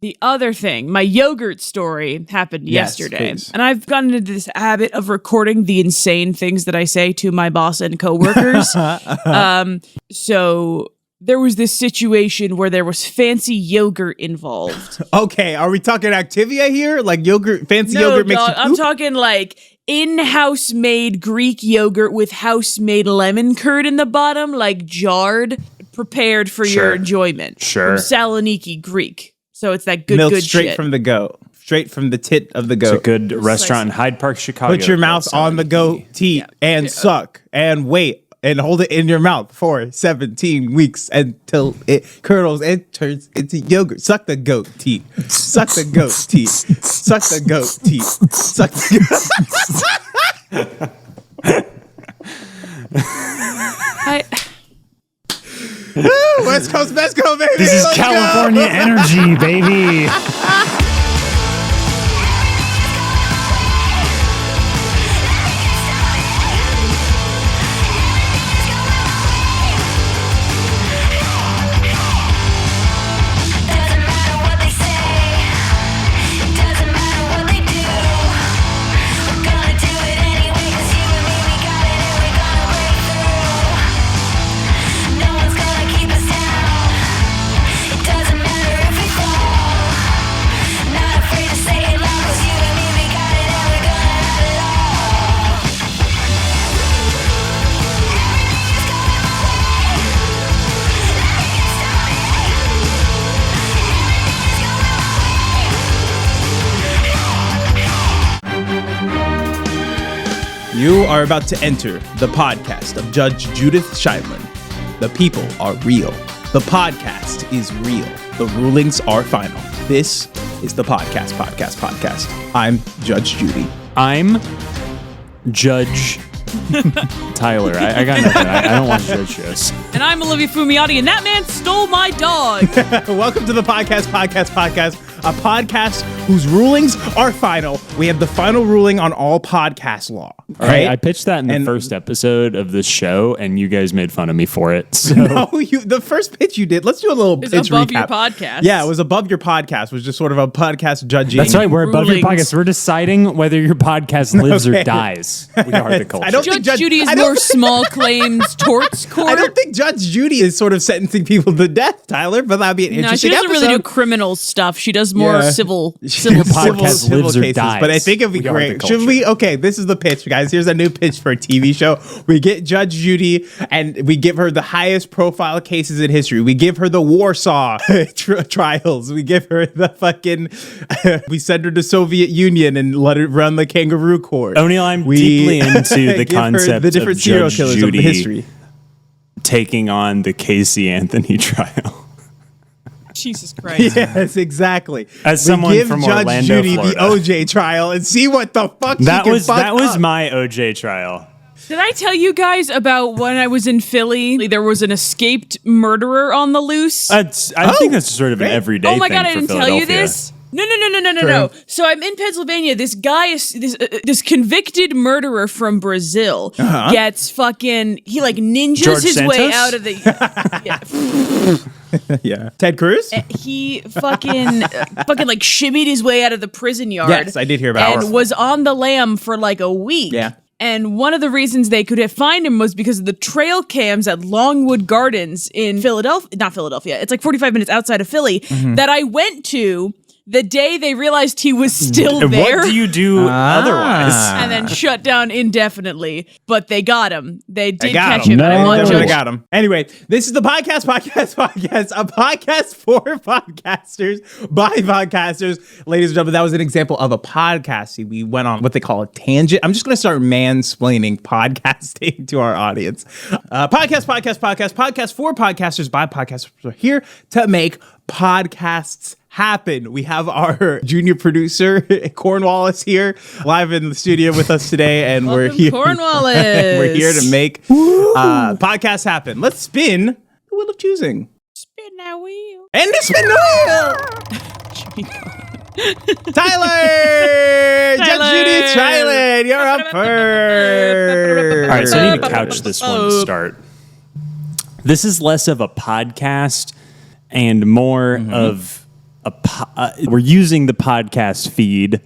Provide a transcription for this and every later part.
The other thing, my yogurt story happened yesterday. Please. And I've gotten into this habit of recording the insane things that I say to my boss and coworkers. So there was this situation where there was fancy yogurt involved. Okay, are we talking Activia here? Like fancy yogurt makes you poop? I'm talking like in-house made Greek yogurt with house-made lemon curd in the bottom, like jarred, prepared for your enjoyment. Sure. From Saloniki, Greek. So it's that good Milk good straight shit. from the goat. Straight from the tit of the goat. It's a good restaurant in Hyde Park, Chicago. Put your mouth on the goat teat and suck and wait and hold it in your mouth for 17 weeks until it curdles and turns into yogurt. Suck the goat teat. Suck the goat teat. Suck the goat teat. Suck the West Coast, baby. This is California energy, baby. You are about to enter the podcast of Judge Judith Scheidlin. The people are real. The podcast is real. The rulings are final. This is the podcast. I'm Judge Judy. I'm Judge Tyler. I got nothing. I don't watch judge shows. And I'm Olivia Fumiati, and that man stole my dog. Welcome to the podcast, a podcast whose rulings are final. We have the final ruling on all podcast law. Right? I pitched that in the first episode of this show, and you guys made fun of me for it. So. No, the first pitch you did. Let's do a little pitch above recap. Your podcast. Yeah, it was above your podcast. It was just sort of a podcast judging. That's right. We're above your Rulings. podcast. We're deciding whether your podcast lives or dies. We are the culture. I don't think Judge Judy is more small claims torts court. I don't think Judge Judy is sort of sentencing people to death, Tyler, but that'd be an interesting she doesn't episode. really do criminal stuff. She does more civil podcast lives or dies. But I think it'd be We are great. the Should we? culture. Okay, this is the pitch, guys. Here's a new pitch for a TV show. We get Judge Judy and we give her the highest profile cases in history. We give her the Warsaw trials. We give her the fucking. We send her to Soviet Union and let her run the kangaroo court. O'Neill, I'm deeply into the give her concept the different of serial Judge killers Judy of history. taking on the Casey Anthony trial. Jesus Christ. Yes, exactly. As someone give from Judge Orlando, Judy Florida. the OJ trial and see what the fuck That she can was fuck that was up. my OJ trial. Did I tell you guys about when I was in Philly? There was an escaped murderer on the loose. I think that's sort of an great. everyday Oh my thing God, I for didn't tell you Philadelphia. this. No. So I'm in Pennsylvania. This guy is this convicted murderer from Brazil gets fucking he like ninjas George his way Santos? out of the Yeah. Ted Cruz? he fucking like shimmied his way out of the prison yard. Yes, I did hear about and it. was on the lam for like a week. Yeah. And one of the reasons they could find him was because of the trail cams at Longwood Gardens in Philadelphia. Not Philadelphia. It's like 45 minutes outside of Philly that I went to the day they realized he was still there. What do you do otherwise? And then shut down indefinitely. But they got him. They did got catch him. him. And I No. want Definitely Judge- got him. Anyway, this is the podcast, a podcast for podcasters by podcasters. Ladies and gentlemen, that was an example of a podcast. We went on what they call a tangent. I'm just going to start mansplaining podcasting to our audience. Podcast for podcasters by podcasters. We're here to make podcasts happen. We have our junior producer Cornwallace here live in the studio with us today, and we're Welcome, here. Cornwallace. We're here to make podcasts happen. Let's spin the wheel of choosing. Spin that wheel. And to spin the wheel. Tyler! Judge Judy Schuylen, you're up first. All right, so I need to couch this one to start. This is less of a podcast and more of we're using the podcast feed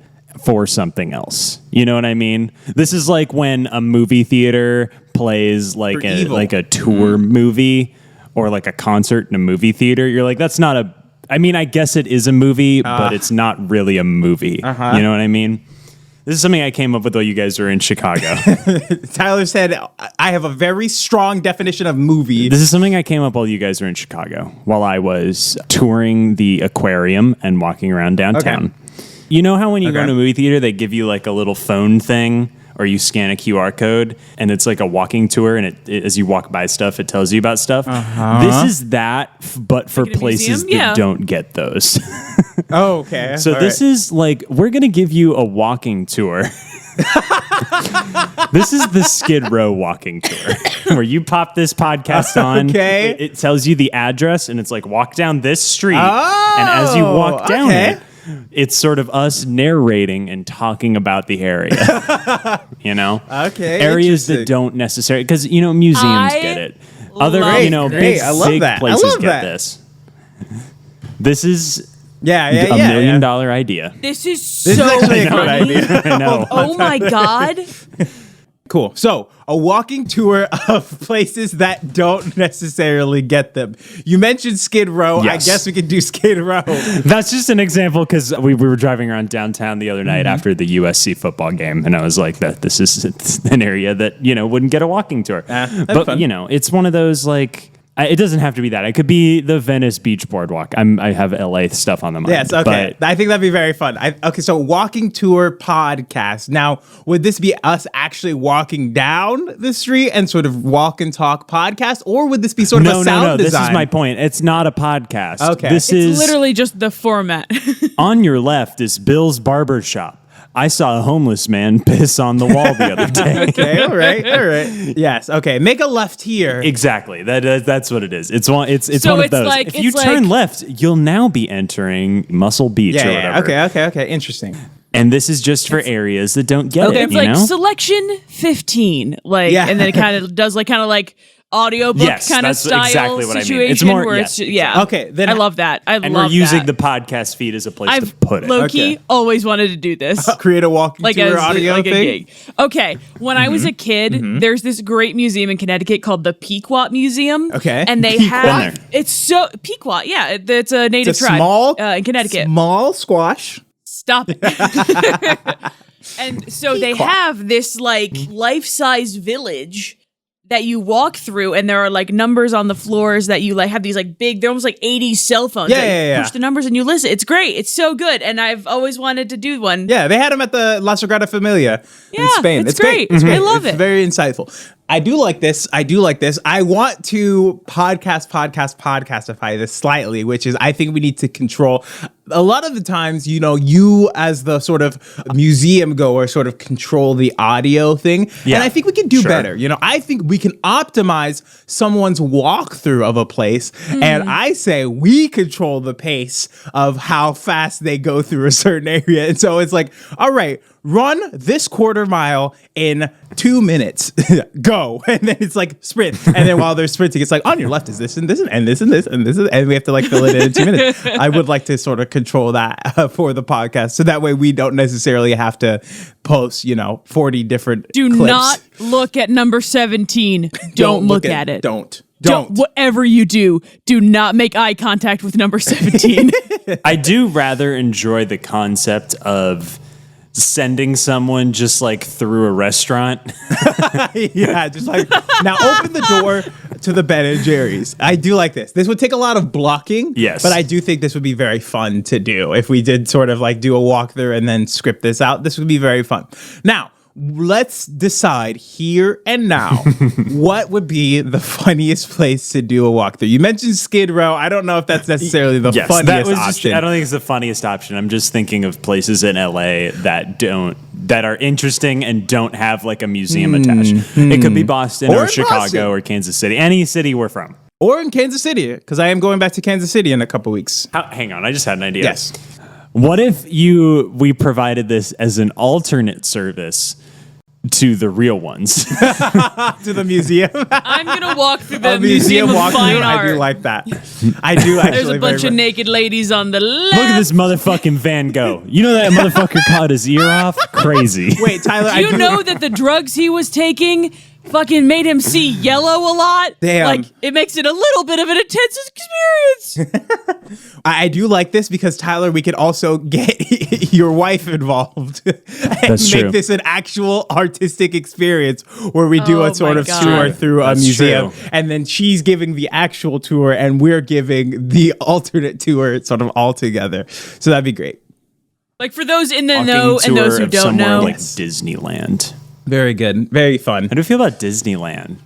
for something else. You know what I mean? This is like when a movie theater plays like a tour movie or like a concert in a movie theater. You're like, that's not a. I mean, I guess it is a movie, but it's not really a movie. You know what I mean? This is something I came up with while you guys were in Chicago. Tyler said, I have a very strong definition of movie. This is something I came up while you guys were in Chicago, while I was touring the aquarium and walking around downtown. Okay. You know how when you go to a movie theater, they give you like a little phone thing, or you scan a QR code, and it's like a walking tour, and it as you walk by stuff, it tells you about stuff. This is that, but for places that don't get those. Oh, okay. So this is like, we're going to give you a walking tour. This is the Skid Row walking tour, where you pop this podcast on. Okay. It tells you the address, and it's like, walk down this street. And as you walk down it, it's sort of us narrating and talking about the area. You know? Okay. Areas that don't necessarily, because, you know, museums get it. Other, you know, big places get this. This is a $1 million idea. This is so actually a good idea. I know. Oh my God. Cool. So, a walking tour of places that don't necessarily get them. You mentioned Skid Row. Yes. I guess we could do Skid Row. That's just an example because we were driving around downtown the other night after the USC football game, and I was like, "This is an area that, you know, wouldn't get a walking tour." But fun. You know, it's one of those like. It doesn't have to be that. It could be the Venice Beach Boardwalk. I have LA stuff on the mind. Yes, okay. I think that'd be very fun. So walking tour podcast. Now, would this be us actually walking down the street and sort of walk and talk podcast? Or would this be sort of a sound design? This is my point. It's not a podcast. Okay. It's literally just the format. On your left is Bill's Barber Shop. I saw a homeless man piss on the wall the other day. Okay, all right. Yes, okay. Make a left here. Exactly. That's what it is. It's one of those. Like, if you turn left, you'll now be entering Muscle Beach or whatever. Okay. Interesting. And this is just for areas that don't get it. It's like selection 15. And then it kind of does like audiobook kind of style exactly what situation. I mean. It's more, where it's okay. Then I love that. And we're using the podcast feed as a place to put it. Low-key always wanted to do this. Create a walking tour audio thing. A gig. Okay, when I was a kid, there's this great museum in Connecticut called the Pequot Museum. Okay, and they have it's so Pequot. Yeah, it's a native tribe in Connecticut. Small squash. Stop it. And so they have this like life-size village that you walk through, and there are like numbers on the floors that you like have these like big, they're almost like 80s cell phones. Push the numbers and you listen. It's great. It's so good. And I've always wanted to do one. Yeah, they had them at the La Sagrada Familia in Spain. It's great. I love it. It's very insightful. I do like this. I want to podcastify this slightly, which is I think we need to control. A lot of the times, you know, you as the sort of museum goer sort of control the audio thing. Yeah. And I think we can do better. You know, I think we can optimize someone's walkthrough of a place. And I say we control the pace of how fast they go through a certain area. And so it's like, all right, run this quarter mile in 2 minutes. Go. And then it's like sprint. And then while they're sprinting, it's like on your left is this and this and this and this and this. And we have to like fill it in 2 minutes. I would like to sort of control that for the podcast. So that way we don't necessarily have to post, 40 different clips. Do not look at number 17. Don't look at it. Don't. Whatever you do not make eye contact with number 17. I do rather enjoy the concept of sending someone just like through a restaurant. Yeah, just like, now open the door to the Ben and Jerry's. I do like this. This would take a lot of blocking. Yes. But I do think this would be very fun to do. If we did sort of like do a walkthrough and then script this out, this would be very fun. Now, let's decide here and now what would be the funniest place to do a walkthrough. You mentioned Skid Row. I don't know if that's necessarily the funniest option. I don't think it's the funniest option. I'm just thinking of places in LA that are interesting and don't have like a museum attached. It could be Boston or Chicago or Kansas City. Any city we're from. Or in Kansas City, because I am going back to Kansas City in a couple weeks. Hang on, I just had an idea. Yes. What if we provided this as an alternate service to the real ones. To the museum. I'm gonna walk through the A museum of walkthrough. Fine Art. I do like that. I do actually. There's a bunch of naked ladies on the left. Look at this motherfucking Van Gogh. You know that motherfucker cut his ear off? Crazy. Wait, Tyler. Do you know that the drugs he was taking fucking made him see yellow a lot? Damn. Like, it makes it a little bit of an intense experience. I do like this because Tyler, we could also get your wife involved and That's make true. this an actual artistic experience where we do Oh a sort my of God. tour through That's a museum, true. and then she's giving the actual tour, and we're giving the alternate tour, sort of all together. So that'd be great. Like, for those in the Walking know and those tour who of don't somewhere know. like Disneyland. Very good. Very fun. How do you feel about Disneyland?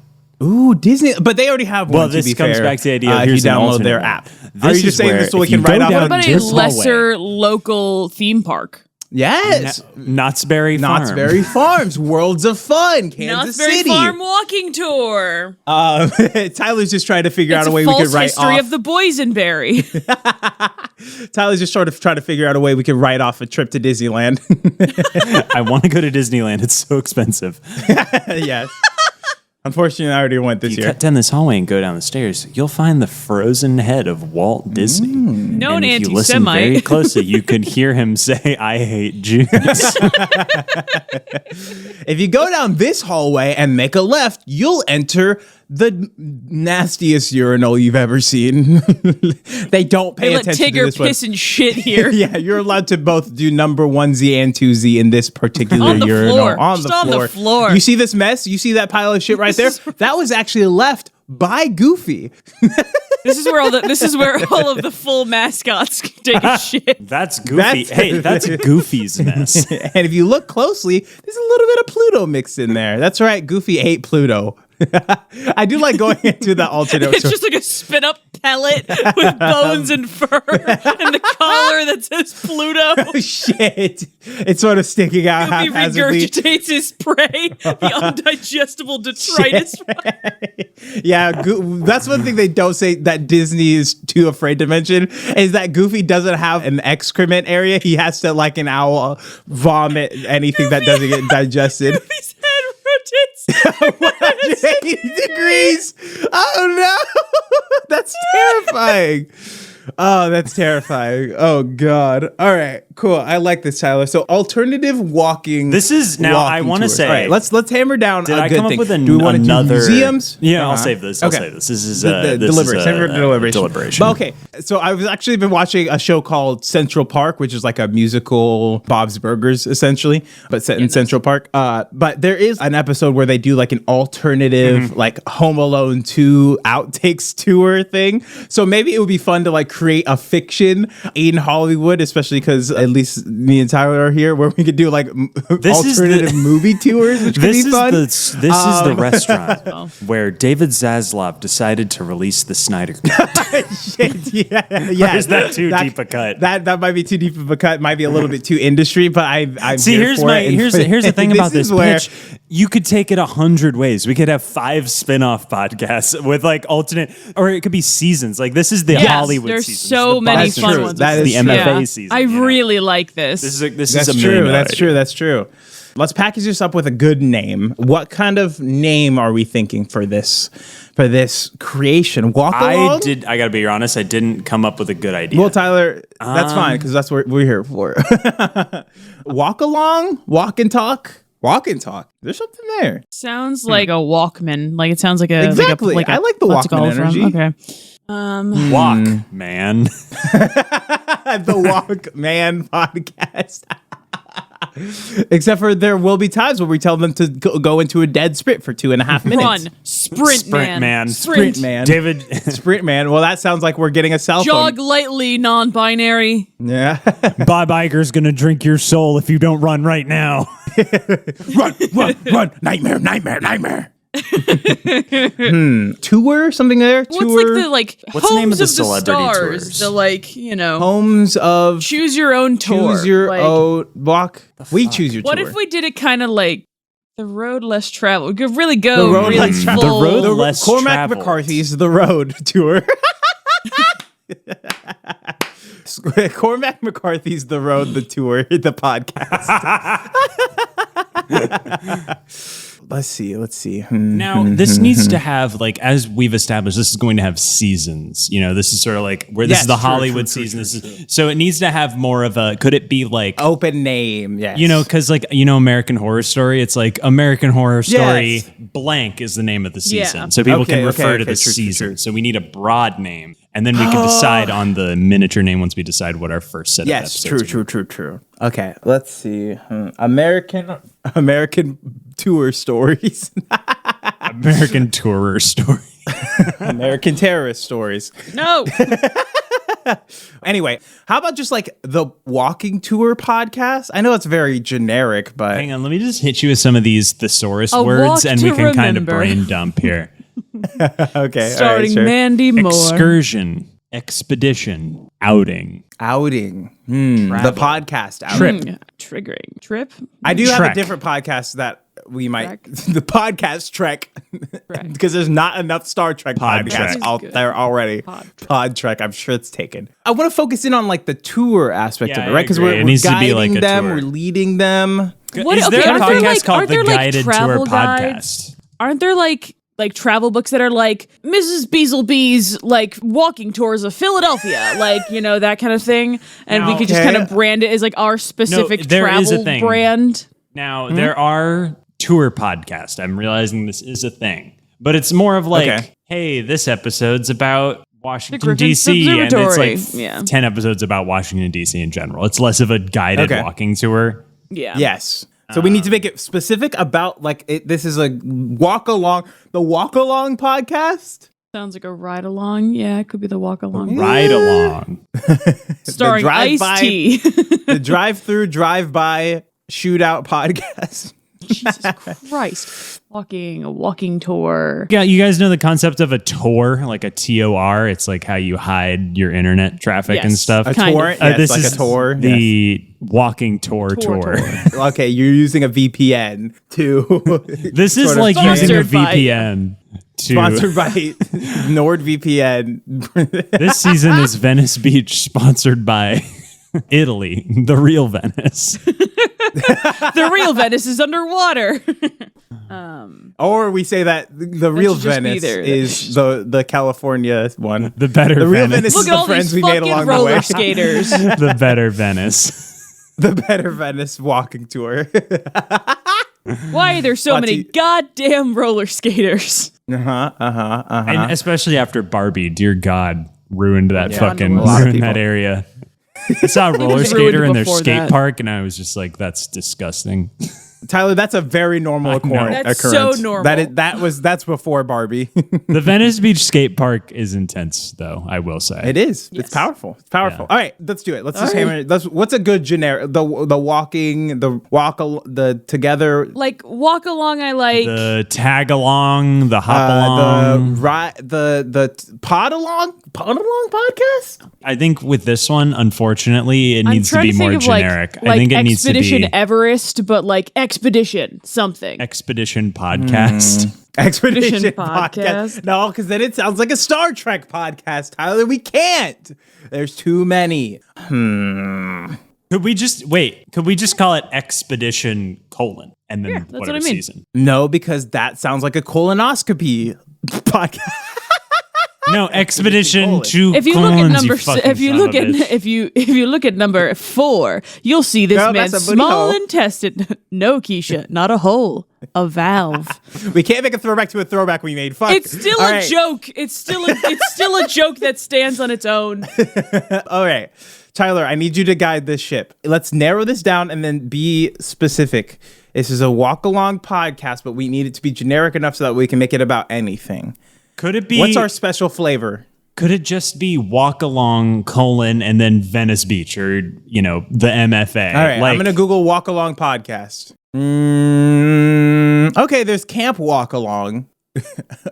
Ooh, Disney, but they already have one. Well, this to be comes fair, back to the idea. if Here's you an download alternate their one. app. This Are you is just saying where this so we if you can write go off? down What about a this hallway- lesser local theme park? Yes, Knott's Berry Farm. Knott's Berry Farms, Worlds of Fun, Kansas Knott's Berry City. Farm walking tour. Tyler's just trying to figure out It's a way a we false could write history off. of the boysenberry. Tyler's just sort of trying to figure out a way we could write off a trip to Disneyland. I want to go to Disneyland. It's so expensive. Yes. Unfortunately, I already went this You year. cut down this hallway and go down the stairs. You'll find the frozen head of Walt Disney. Known And if you listen very anti-Semite. closely, you could hear him say, "I hate Jews." If you go down this hallway and make a left, you'll enter the nastiest urinal you've ever seen. They don't pay They let attention to Tigger this one. piss and shit here. Yeah, you're allowed to both do number 1Z and 2Z in this particular On the urinal. floor. On Just the on the floor. floor. You see this mess? You see that pile of shit right there? That was actually left by Goofy. This is where all of the full mascots take a shit. That's Goofy. That's Goofy's mess. And if you look closely, there's a little bit of Pluto mixed in there. That's right, Goofy ate Pluto. I do like going into the alternate. It's just like a spit up pellet with bones and fur and the collar that says Pluto. Shit. It's sort of sticking out He haphazardly. regurgitates his prey, the undigestible detritus. Yeah, that's one thing they don't say that Disney is too afraid to mention is that Goofy doesn't have an excrement area. He has to, like an owl, vomit anything that doesn't get digested. His head rotates. 180 degrees. Oh no, that's terrifying. Oh, that's terrifying. Oh God. All right, cool. I like this, Tyler. So alternative walking. This is now. I walking want to tours. say. All right, let's hammer down Did a I good come thing. up with Do we want to do another museums? Yeah, I'll save this. I'll Okay. save this. This is The this deliberation. is Save it for deliberation. deliberation. But okay, so I've actually been watching a show called Central Park, which is like a musical Bob's Burgers, essentially, but set in Central Park. But there is an episode where they do like an alternative, like Home Alone 2 outtakes tour thing. So maybe it would be fun to like create a fiction in Hollywood, especially because at least me and Tyler are here, where we could do like This is alternative movie tours, which could This be is fun. this is the restaurant where David Zaslav decided to release the Snyder Cut. Shit, yeah. Or is that too deep a cut? That might be too deep of a cut. Might be a little bit too industry, but I'm See, here here's for my it. And here's the thing about this is where- pitch. You could take it 100 ways. We could have 5 spin-off podcasts with like alternate, or it could be seasons. Like this is the Yes, Hollywood there's seasons. so the many That's fun true. ones. That is the true. MFA season. I you know? really like this. This That's is a true. million That's idea. true. That's true. Let's package this up with a good name. What kind of name are we thinking for this creation? Walk along. I gotta be honest. I didn't come up with a good idea. Well, Tyler, that's fine because that's what we're here for. Walk along, walk and talk. Walk and talk. There's something there. Sounds like a Walkman. Like it sounds like a Exactly. Like a, I like the what's it Walkman called from? energy. Okay. Walk, man. The Walk Man podcast. Except for there will be times where we tell them to go into a dead sprint for 2.5 minutes. Run, sprint man, Sprint man. David. Sprint man. Well, that sounds like we're getting a cell Jog phone. lightly, non-binary. Yeah. Bob Iger's gonna drink your soul if you don't run right now. run. Nightmare. Tour, something there? What's Tour. like the What's the name of Homes the of the celebrity stars? tours? The Homes of choose your own tour. Choose your Like, own walk. We choose your What tour. if we did it kind of like the road less traveled? We could really go The road really less tra- full. The road less Cormac traveled. McCarthy's The Road tour. Cormac McCarthy's The Road, the tour, the podcast. Let's see. Now, this needs to have, like, as we've established, this is going to have seasons. You know, this is sort of like where this is the Hollywood season. So it needs to have more of a, could it be like open name? Yes. You know, because like, you know, American Horror Story, it's like American Horror Story blank is the name of the season. Yeah. So people can refer to the season. True. So we need a broad name. And then we can decide on the miniature name once we decide what our first set of episodes are. True. Okay, let's see. American Tour Stories. American Tourer Story. American Terrorist Stories. No. Anyway, how about just like the Walking Tour podcast? I know it's very generic, but... Hang on, let me just hit you with some of these thesaurus words and we can kind of brain dump here. Okay. Starring Mandy Moore. Excursion, expedition, outing. The podcast outing. Triggering. Trip? I do have a different podcast that we might... The podcast Trek. Because there's not enough Star Trek podcasts out there already. Pod Trek, I'm sure it's taken. I want to focus in on like the tour aspect of it, right? Because we're guiding them, we're leading them. Is there a podcast called The Guided Tour Podcast? Aren't there like travel books that are like Mrs. Beaselby's like walking tours of Philadelphia, like, you know, that kind of thing, and we could just kind of brand it as like our specific travel brand. Now there are tour podcasts. I'm realizing this is a thing, but it's more of like, hey, this episode's about Washington D.C. and it's like 10 episodes about Washington D.C. in general. It's less of a guided walking tour. Yeah. Yes. So we need to make it specific about like this is a walk along podcast. Sounds like a ride along. Yeah, it could be the walk along. Ride along. Starring Ice-T. The drive-through, drive-by shootout podcast. Jesus Christ. A walking tour. Yeah, you guys know the concept of a Tor, like a TOR. It's like how you hide your internet traffic and stuff. A torrent? This like is a tour. The walking tour. Okay, you're using a VPN to... This is like using a VPN. Sponsored by NordVPN. This season is Venice Beach, sponsored by Italy, the real Venice. The real Venice is underwater. Or we say that the real Venice is the California one. The better the real Venice. Look at all these fucking roller skaters. The better Venice. The better Venice walking tour. Why are there so many goddamn roller skaters? And especially after Barbie, dear God, ruined that that area. I saw a roller skater in their skate park, and I was just like, "That's disgusting." Tyler, that's a very normal occurrence. That's so normal. That's before Barbie. The Venice Beach skate park is intense, though, I will say. It is. Yes. It's powerful. It's powerful. Yeah. All right, let's do it. Let's just hammer it. What's a good generic? The walking, the together. Like walk along, I like. The tag along, the hop along. The pod along podcast? I think with this one, unfortunately, it needs to be more generic. I think it needs to be Expedition Everest, but like Expedition something. Expedition podcast. Expedition podcast. No, because then it sounds like a Star Trek podcast, Tyler. We can't. There's too many. Could we just call it Expedition : and then that's whatever what I mean. season? No, because that sounds like a colonoscopy podcast. No, Expedition to if you look at number 4, you'll see this man's small intestine. No, Keisha, not a hole, a valve. We can't make a throwback to a throwback we made. Fuck. It's still a joke. It's still a joke that stands on its own. All right, Tyler, I need you to guide this ship. Let's narrow this down and then be specific. This is a walk-along podcast, but we need it to be generic enough so that we can make it about anything. Could it be? What's our special flavor? Could it just be walk along : and then Venice Beach, or the MFA? All right, I'm gonna Google walk along podcast. Okay, there's Camp Walk Along,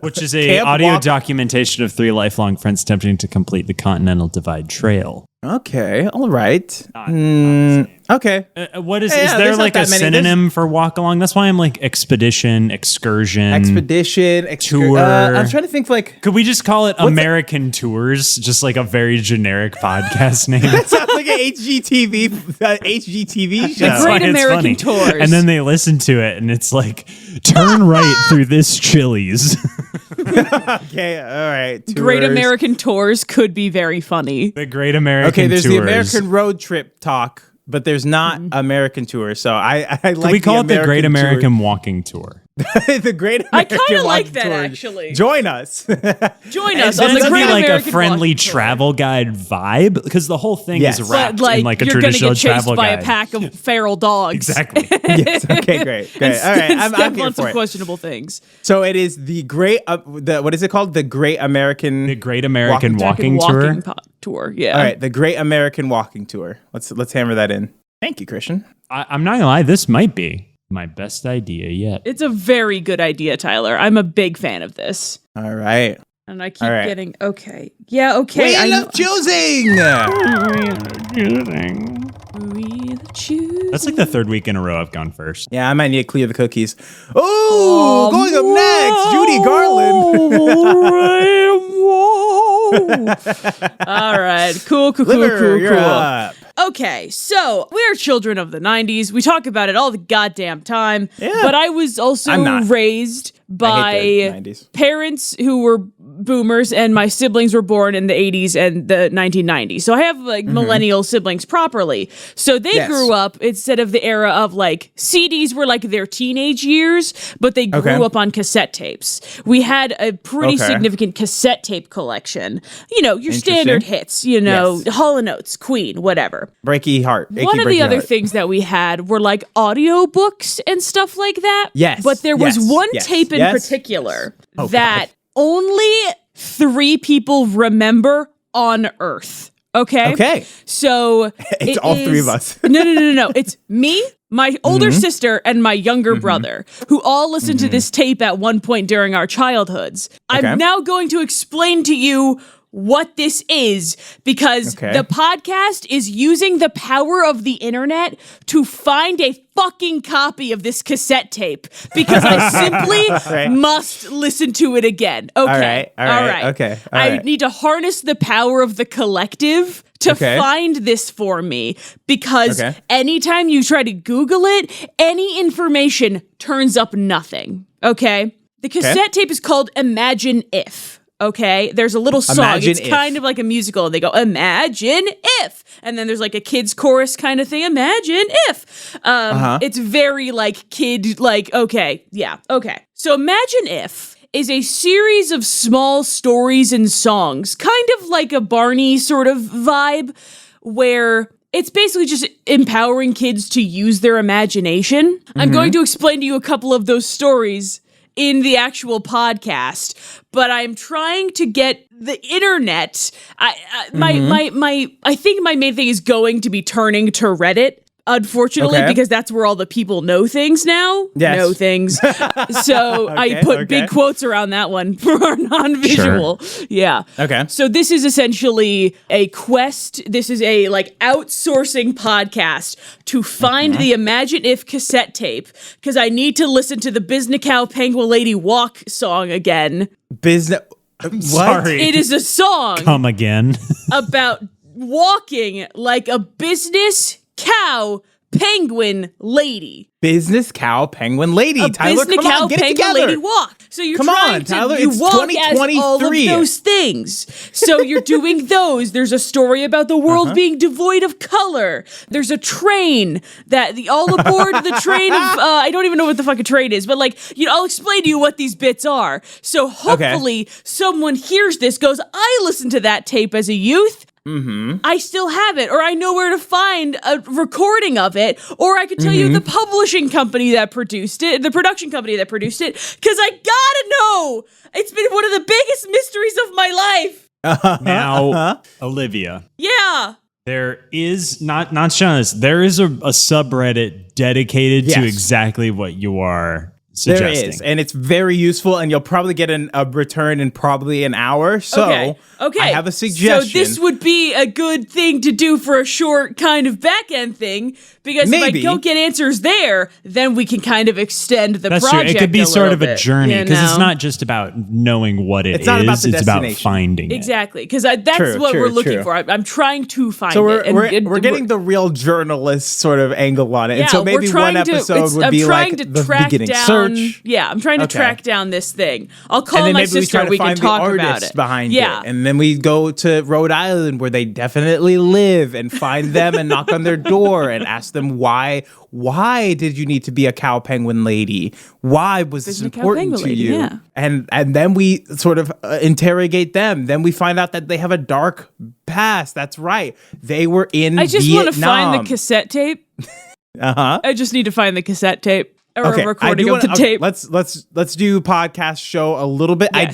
which is a audio documentation of 3 lifelong friends attempting to complete the Continental Divide Trail. Okay, all right. Not the same. Okay. What is Yeah, there there's like not a that many. synonym for walk along? That's why I'm like expedition, excursion, tour. I'm trying to think like. Could we just call it American Tours? Just like a very generic podcast name. That sounds like an HGTV show. That's Great why it's American funny. Tours. And then they listen to it and it's like, turn right through this Chili's. Okay, all right. Great Tours. American Tours could be very funny. The Great American Okay, there's Tours. the American road trip talk, but there's not American tour. So I like. Could we call it the Great Tour. American Walking Tour? The Great American. I kinda like Walking that, Tour. actually. Join us. Join us Then on the it's Great be like American a friendly Walking Tour. travel guide vibe because the whole thing Yes. is But wrapped like, in like a you're gonna traditional get chased travel by guide. a pack of feral dogs. Exactly. Yes. Okay. Great. Great. All right. I'm Step here on for some it. questionable things. So it is the Great. What is it called? The Great American. The Great American Walking Walking Tour. Tour. Yeah. All right. The Great American Walking Tour. Let's hammer that in. Thank you, Christian. I'm not gonna lie, this might be my best idea yet. It's a very good idea, Tyler. I'm a big fan of this. All right. And I keep All right. getting okay. Yeah, okay. Wheel of choosing. That's like the third week in a row I've gone first. Yeah, I might need to clear the cookies. Oh, going up next, Judy Garland. All right. Cool. Liver, you're up. Okay, so we're children of the 90s. We talk about it all the goddamn time. Yeah. But I was also I'm not. raised I by hate the 90s. parents who were boomers, and my siblings were born in the 80s and the 1990s. So I have like millennial siblings properly. So they Yes. grew up instead of the era of like CDs were like their teenage years, but they grew Okay. up on cassette tapes. We had a pretty Okay. significant cassette tape collection. You know, your Interesting. standard hits, you know, Yes. Hall & Oates, Queen, whatever. Breaky heart. One of the other things that we had were like audiobooks and stuff like that. Yes, But there was yes, one yes, tape in yes. particular Oh, that only 3 people remember on Earth. Okay? Okay. So It's it all 3 of is- us. No. It's me, my older sister, and my younger brother, who all listened to this tape at one point during our childhoods. Okay. I'm now going to explain to you what this is, because Okay. the podcast is using the power of the internet to find a fucking copy of this cassette tape, because I simply Right. must listen to it again. Okay. All right, okay, all I right. need to harness the power of the collective to Okay. find this for me, because Okay. anytime you try to Google it, any information turns up nothing. Okay? The cassette tape is called Imagine If. Okay, there's a little song. Imagine It's If. kind of like a musical. They go, Imagine If. And then there's like a kid's chorus kind of thing. Imagine If. It's very like kid, like, okay, yeah, okay. So Imagine If is a series of small stories and songs, kind of like a Barney sort of vibe, where it's basically just empowering kids to use their imagination. I'm going to explain to you a couple of those stories in the actual podcast, but I'm trying to get the internet. I think my main thing is going to be turning to Reddit. Unfortunately, Okay. because that's where all the people know things now. Yes. Know things. So I put big quotes around that one for our non-visual. Yeah. Okay. So this is essentially a quest. This is a like outsourcing podcast to find the Imagine If cassette tape, because I need to listen to the Biznicow Penguin Lady Walk song again. Business. Sorry. It is a song Come again. about walking like a business cow penguin lady. Business cow penguin lady. A Tyler, business come cow on, get it penguin together. lady walk. So you're Come trying on, to Tyler, you it's walk as all of 2023. those things. So you're doing those. There's a story about the world being devoid of color. There's a train that all aboard the train of I don't even know what the fucking train is, but like, you know, I'll explain to you what these bits are. So hopefully someone hears this, goes, I listened to that tape as a youth. I still have it, or I know where to find a recording of it, or I could tell you the publishing company that produced it, the production company that produced it, because I gotta know. It's been one of the biggest mysteries of my life. Now, Olivia, Yeah. there is not Sean. There is a subreddit dedicated to Yes. exactly what you are suggesting. There is, and it's very useful, and you'll probably get a return in probably an hour. So Okay. I have a suggestion. So this would be a good thing to do for a short kind of back end thing, because if I don't get answers there, then we can kind of extend the That's project. True. It could be sort of a journey, because it's know? not just about knowing what it It's not about the it's about destination. finding it. Exactly, because that's what we're looking for. I'm trying to find So it. we're getting the real journalist sort of angle on it. And so maybe one episode would be like the beginning search. Yeah, I'm trying to track down this thing. I'll call my sister and we can talk about it. Behind it. And then we go to Rhode Island where they definitely live and find them and knock on their door and ask them why did you need to be a cow penguin lady? Why was this important to you? Yeah. And then we sort of interrogate them. Then we find out that they have a dark past. That's right. They were in I just want to find the cassette tape. Uh-huh. I just need to find the cassette tape or a recording of the okay, tape. Let's do podcast show a little bit. Yes.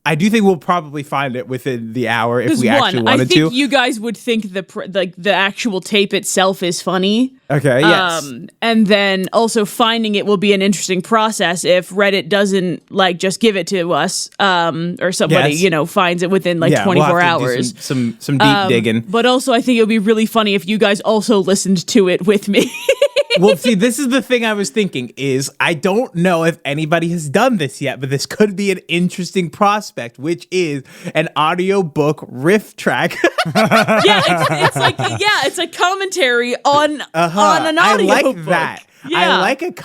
I do think we'll probably find it within the hour if we actually wanted I to. think you guys would think the actual tape itself is funny. Okay, yes. And then also finding it will be an interesting process if Reddit doesn't just give it to us, or somebody finds it within 24 we'll have to hours. do some deep digging. But also, I think it would be really funny if you guys also listened to it with me. Well, see, this is the thing I was thinking is I don't know if anybody has done this yet, but this could be an interesting prospect, which is an audiobook riff track. It's a commentary on an audio I like book. that. Yeah. I like an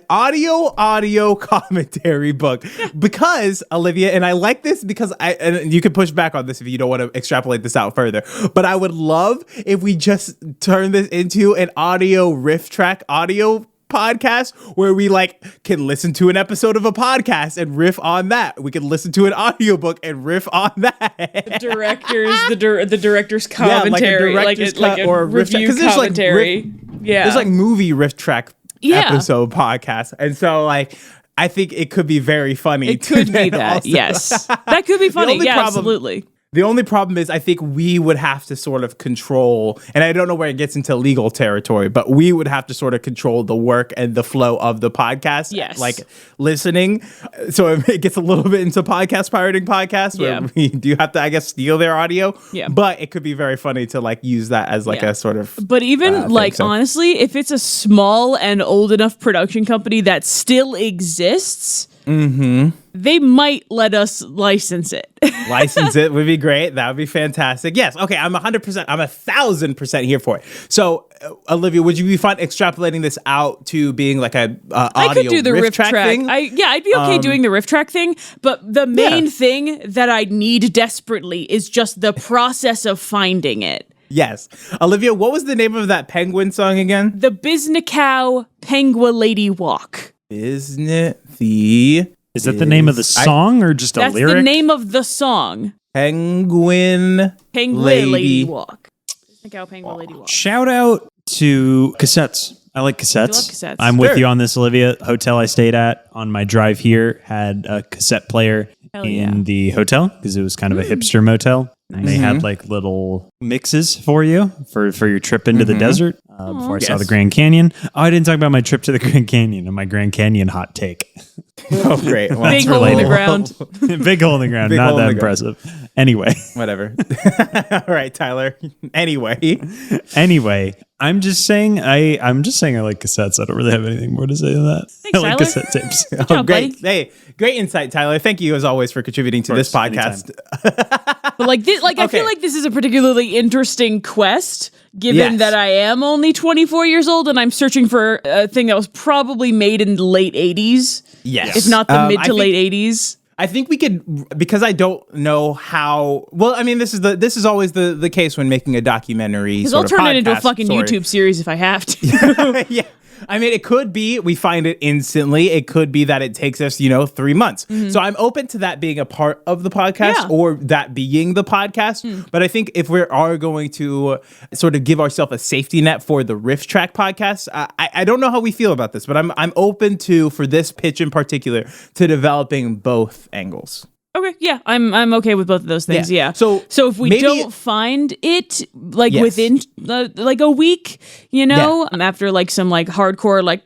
audio commentary book because Olivia, and I like this because and you can push back on this if you don't want to extrapolate this out further, but I would love if we just turn this into an audio riff track audio podcast where we can listen to an episode of a podcast and riff on that. We can listen to an audiobook and riff on that. The director's commentary, like a or a riff track, review commentary. There's movie riff track episode podcast, and so I think it could be very funny. It could be that, also. yes, that could be funny. Yeah, absolutely. The only problem is I think we would have to sort of control, and I don't know where it gets into legal territory, but we would have to sort of control the work and the flow of the podcast. Yes. Listening. So it gets a little bit into pirating podcasts where we do have to, I guess, steal their audio. Yeah. But it could be very funny to use that as a sort of. But even honestly, if it's a small and old enough production company that still exists, they might let us license it. License it would be great. That would be fantastic. Yes. Okay. I'm 100%. I'm 1,000% here for it. So, Olivia, would you be fine extrapolating this out to being a audio I could do the riff track thing? I'd be okay doing the riff track thing. But the main thing that I need desperately is just the process of finding it. Yes. Olivia, what was the name of that penguin song again? The Biznacow Penguin Lady Walk. Isn't the... Is that the name of the song or just a lyric? That's the name of the song. Penguin Lady Walk. Biznacow Penguin Lady Walk. Shout out to cassettes. I like cassettes. love cassettes. I'm with you on this, Olivia. Hotel I stayed at on my drive here had a cassette player in the hotel because it was kind of a hipster motel. Nice. And they had little mixes for you for your trip into the desert before I saw the Grand Canyon. Oh, I didn't talk about my trip to the Grand Canyon and my Grand Canyon hot take. Oh, great. Well, big hole in the ground. Big hole in the ground. Not that impressive. Anyway. Whatever. All right, Tyler. Anyway, I'm just saying I like cassettes. I don't really have anything more to say than that. Thanks, I like Tyler. cassette tapes. Good job, great. buddy. Hey, great insight, Tyler. Thank you as always for contributing to this podcast. But I feel like this is a particularly interesting quest, given that I am only 24 years old and I'm searching for a thing that was probably made in the late 80s. Yes. If not the mid to late 80s. I think we could, because I don't know how. Well, I mean, this is always the case when making a documentary. Because I'll turn it into a fucking YouTube series if I have to. Yeah. I mean, it could be we find it instantly. It could be that it takes us, 3 months. Mm-hmm. So I'm open to that being a part of the podcast or that being the podcast. Mm. But I think if we are going to sort of give ourselves a safety net for the Riff Track podcast, I don't know how we feel about this, but I'm open to, for this pitch in particular, to developing both angles. Okay, yeah, I'm okay with both of those things. Yeah. So if we don't find it like within like a week, after like some like hardcore like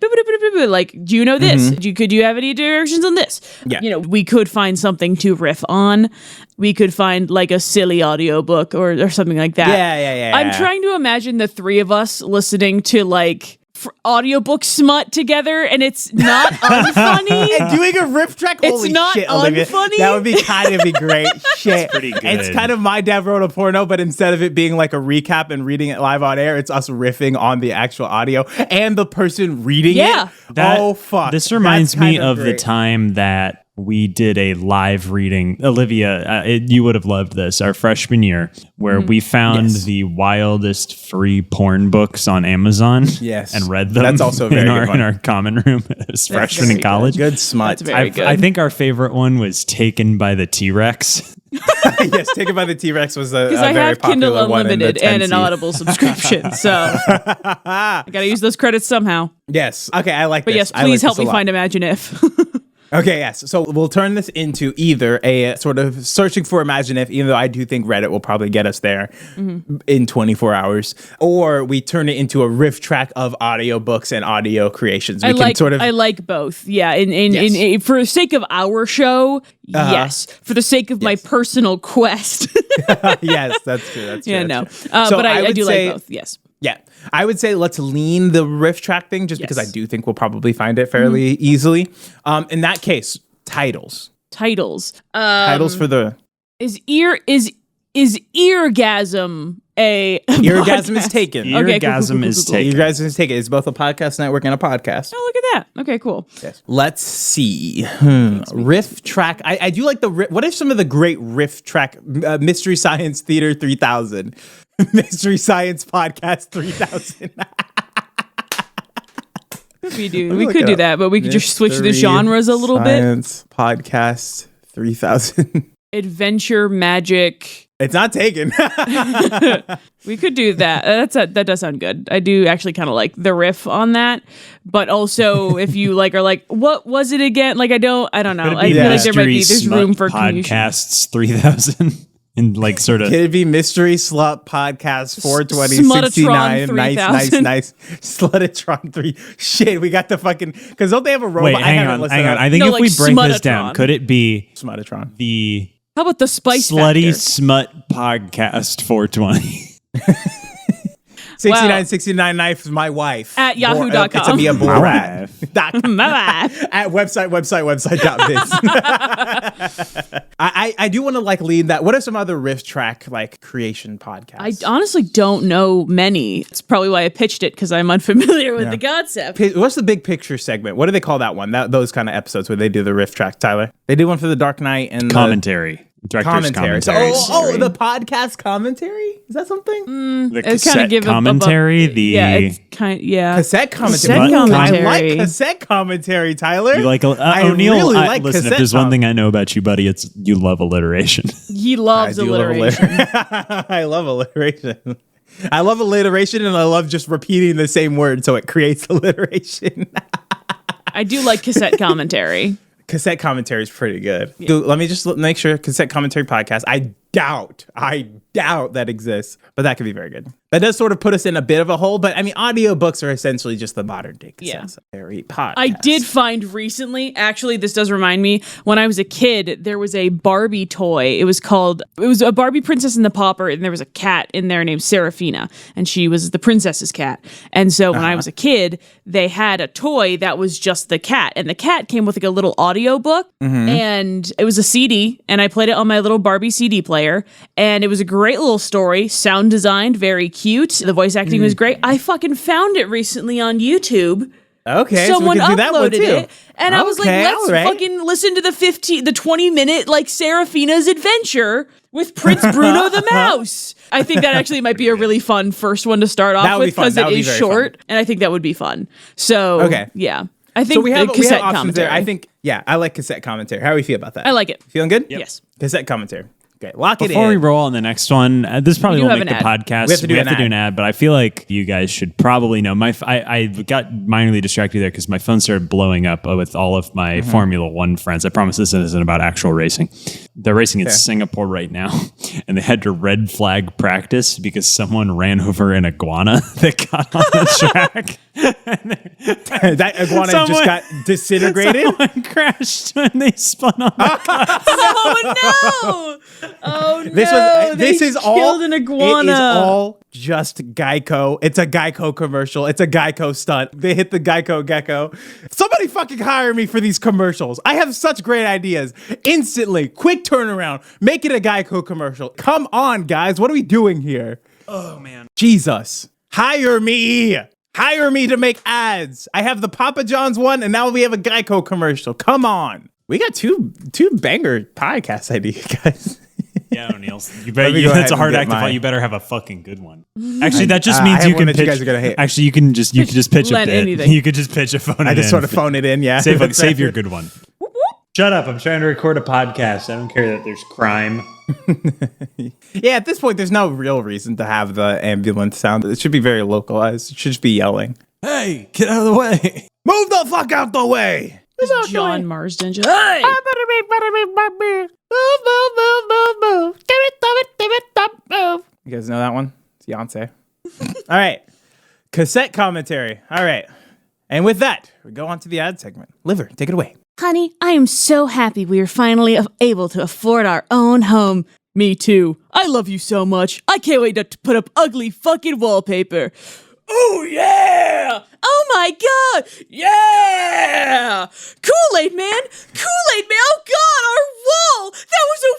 do you know this? Could you have any directions on this? Yeah. We could find something to riff on. We could find like a silly audiobook or something like that. Yeah. I'm trying to imagine the three of us listening to like audiobook smut together, and it's not unfunny. And doing a riff track, holy it's not shit, Olivia. unfunny. That would be kind of be great. Shit, it's pretty good. It's kind of My Dad Wrote a Porno, but instead of it being like a recap and reading it live on air, it's us riffing on the actual audio and the person reading it. Oh fuck! This reminds me of the time that we did a live reading. Olivia, you would have loved this, our freshman year, where we found the wildest free porn books on Amazon and read them. That's also very good in our common room as freshmen in college. Good smut. That's very good. I think our favorite one was Taken by the T-Rex. Yes, Taken by the T-Rex was a because I very have Kindle popular one Unlimited and an Audible subscription, so I gotta use those credits somehow. Yes. Okay, I like but this. But yes, please help me find Imagine If. Okay, yes. So we'll turn this into either a sort of searching for Imagine If, even though I do think Reddit will probably get us there in 24 hours, or we turn it into a riff track of audiobooks and audio creations. I like both. Yeah. In for the sake of our show, yes. For the sake of my personal quest. Yes, that's true. That's true. Yeah, that's no. true. But I do like both. Yes. Yeah, I would say let's lean the riff track thing just because I do think we'll probably find it fairly easily. In that case, titles. Titles For the is Eargasm a Eargasm is taken. Eargasm is taken. Eargasm is taken. It's both a podcast network and a podcast. Oh, look at that. Okay, cool. Yes. Let's see. Riff track. I do like the riff. What are some of the great riff track? Mystery Science Theater 3000. Mystery Science Podcast 3000. We could do that, but we could just switch the genres a little bit. Science Podcast 3000. Adventure magic. It's not taken. We could do that. That does sound good. I do actually kind of like the riff on that, but also if you like are like, what was it again? Like I don't know. I feel like there's room for podcasts 3000. And like sort of could it be Mystery Slut Podcast 420 Smuttatron 69 nice Sluttatron 3 shit we got the fucking because don't they have a robot? Wait, hang on. I think if we break this down, could it be Smuttatron? How about the Spice Slutty Factor? Smut Podcast 420? 6969 knife is my wife at yahoo.com. It's a Mia Borat. My at website. I do want to like lead that. What are some other riff track like creation podcasts? I honestly don't know many. It's probably why I pitched it because I'm unfamiliar with the concept. What's the big picture segment? What do they call that one? Those kind of episodes where they do the riff track, Tyler? They do one for the Dark Knight and commentary. Director's commentary. Oh, the podcast commentary? Is that something? The cassette commentary. It's kind cassette commentary. I like cassette commentary, Tyler. You like O'Neill? Really like listen, if there's one thing I know about you, buddy, it's you love alliteration. He loves alliteration. I love alliteration. I love alliteration, and I love just repeating the same word so it creates alliteration. I do like cassette commentary. Cassette commentary is pretty good. Yeah. Dude, let me just make sure. Cassette commentary podcast. I doubt that exists, but that could be very good. That does sort of put us in a bit of a hole, but I mean, audiobooks are essentially just the modern day cassette podcast. I did find recently, actually, this does remind me, when I was a kid, there was a Barbie toy. It was a Barbie Princess and the Pauper, and there was a cat in there named Serafina, and she was the princess's cat. And so when I was a kid, they had a toy that was just the cat, and the cat came with like a little audio book, and it was a CD, and I played it on my little Barbie CD player, and it was a great little story, sound designed, very cute. The voice acting was great. I fucking found it recently on YouTube. Okay, someone so we can do that one uploaded too. it, and I was like, let's fucking listen to the 20-minute like Serafina's adventure with Prince Bruno the Mouse. I think that actually might be a really fun first one to start off with because it is short, and I think that would be fun. So yeah. I think we have options commentary. there. I think, I like cassette commentary. How do we feel about that? I like it. Feeling good? Yes. Cassette commentary. Okay, lock it in. Before we roll on the next one, this probably won't make the podcast. We have to do an ad, but I feel like you guys should probably know. I got minorly distracted there because my phone started blowing up with all of my Formula One friends. I promise this isn't about actual racing. They're racing in Singapore right now, and they had to red flag practice because someone ran over an iguana that got on the track. That iguana just got disintegrated? Someone crashed when they spun on the car. Oh no! Oh no! This is all killed an iguana. It is all just Geico. It's a Geico commercial. It's a Geico stunt. They hit the Geico gecko. Somebody fucking hire me for these commercials. I have such great ideas. Instantly, quick turnaround. Make it a Geico commercial. Come on, guys. What are we doing here? Oh man, Jesus, hire me. Hire me to make ads. I have the Papa John's one, and now we have a Geico commercial. Come on. We got two banger podcast ideas, guys. Yeah, O'Neill. That's a hard act to follow. You better have a fucking good one. Actually, that just means you can pitch. You guys are gonna hate. Actually, you can just pitch a bit. Anything. You could just pitch a phone. I just sort of phone it in. Yeah. Save your good one. Shut up! I'm trying to record a podcast. I don't care that there's crime. Yeah, at this point, there's no real reason to have the ambulance sound. It should be very localized. It should just be yelling. Hey, get out of the way! Move the fuck out the way! John Marsden. Hey! You guys know that one? It's Beyonce. All right. Cassette commentary. All right. And with that, we go on to the ad segment. Liver, take it away. Honey, I am so happy we are finally able to afford our own home. Me too. I love you so much. I can't wait to put up ugly fucking wallpaper. Oh yeah! Oh my god! Yeah! Kool-Aid man! Kool-Aid man! Oh god, our wall! That was a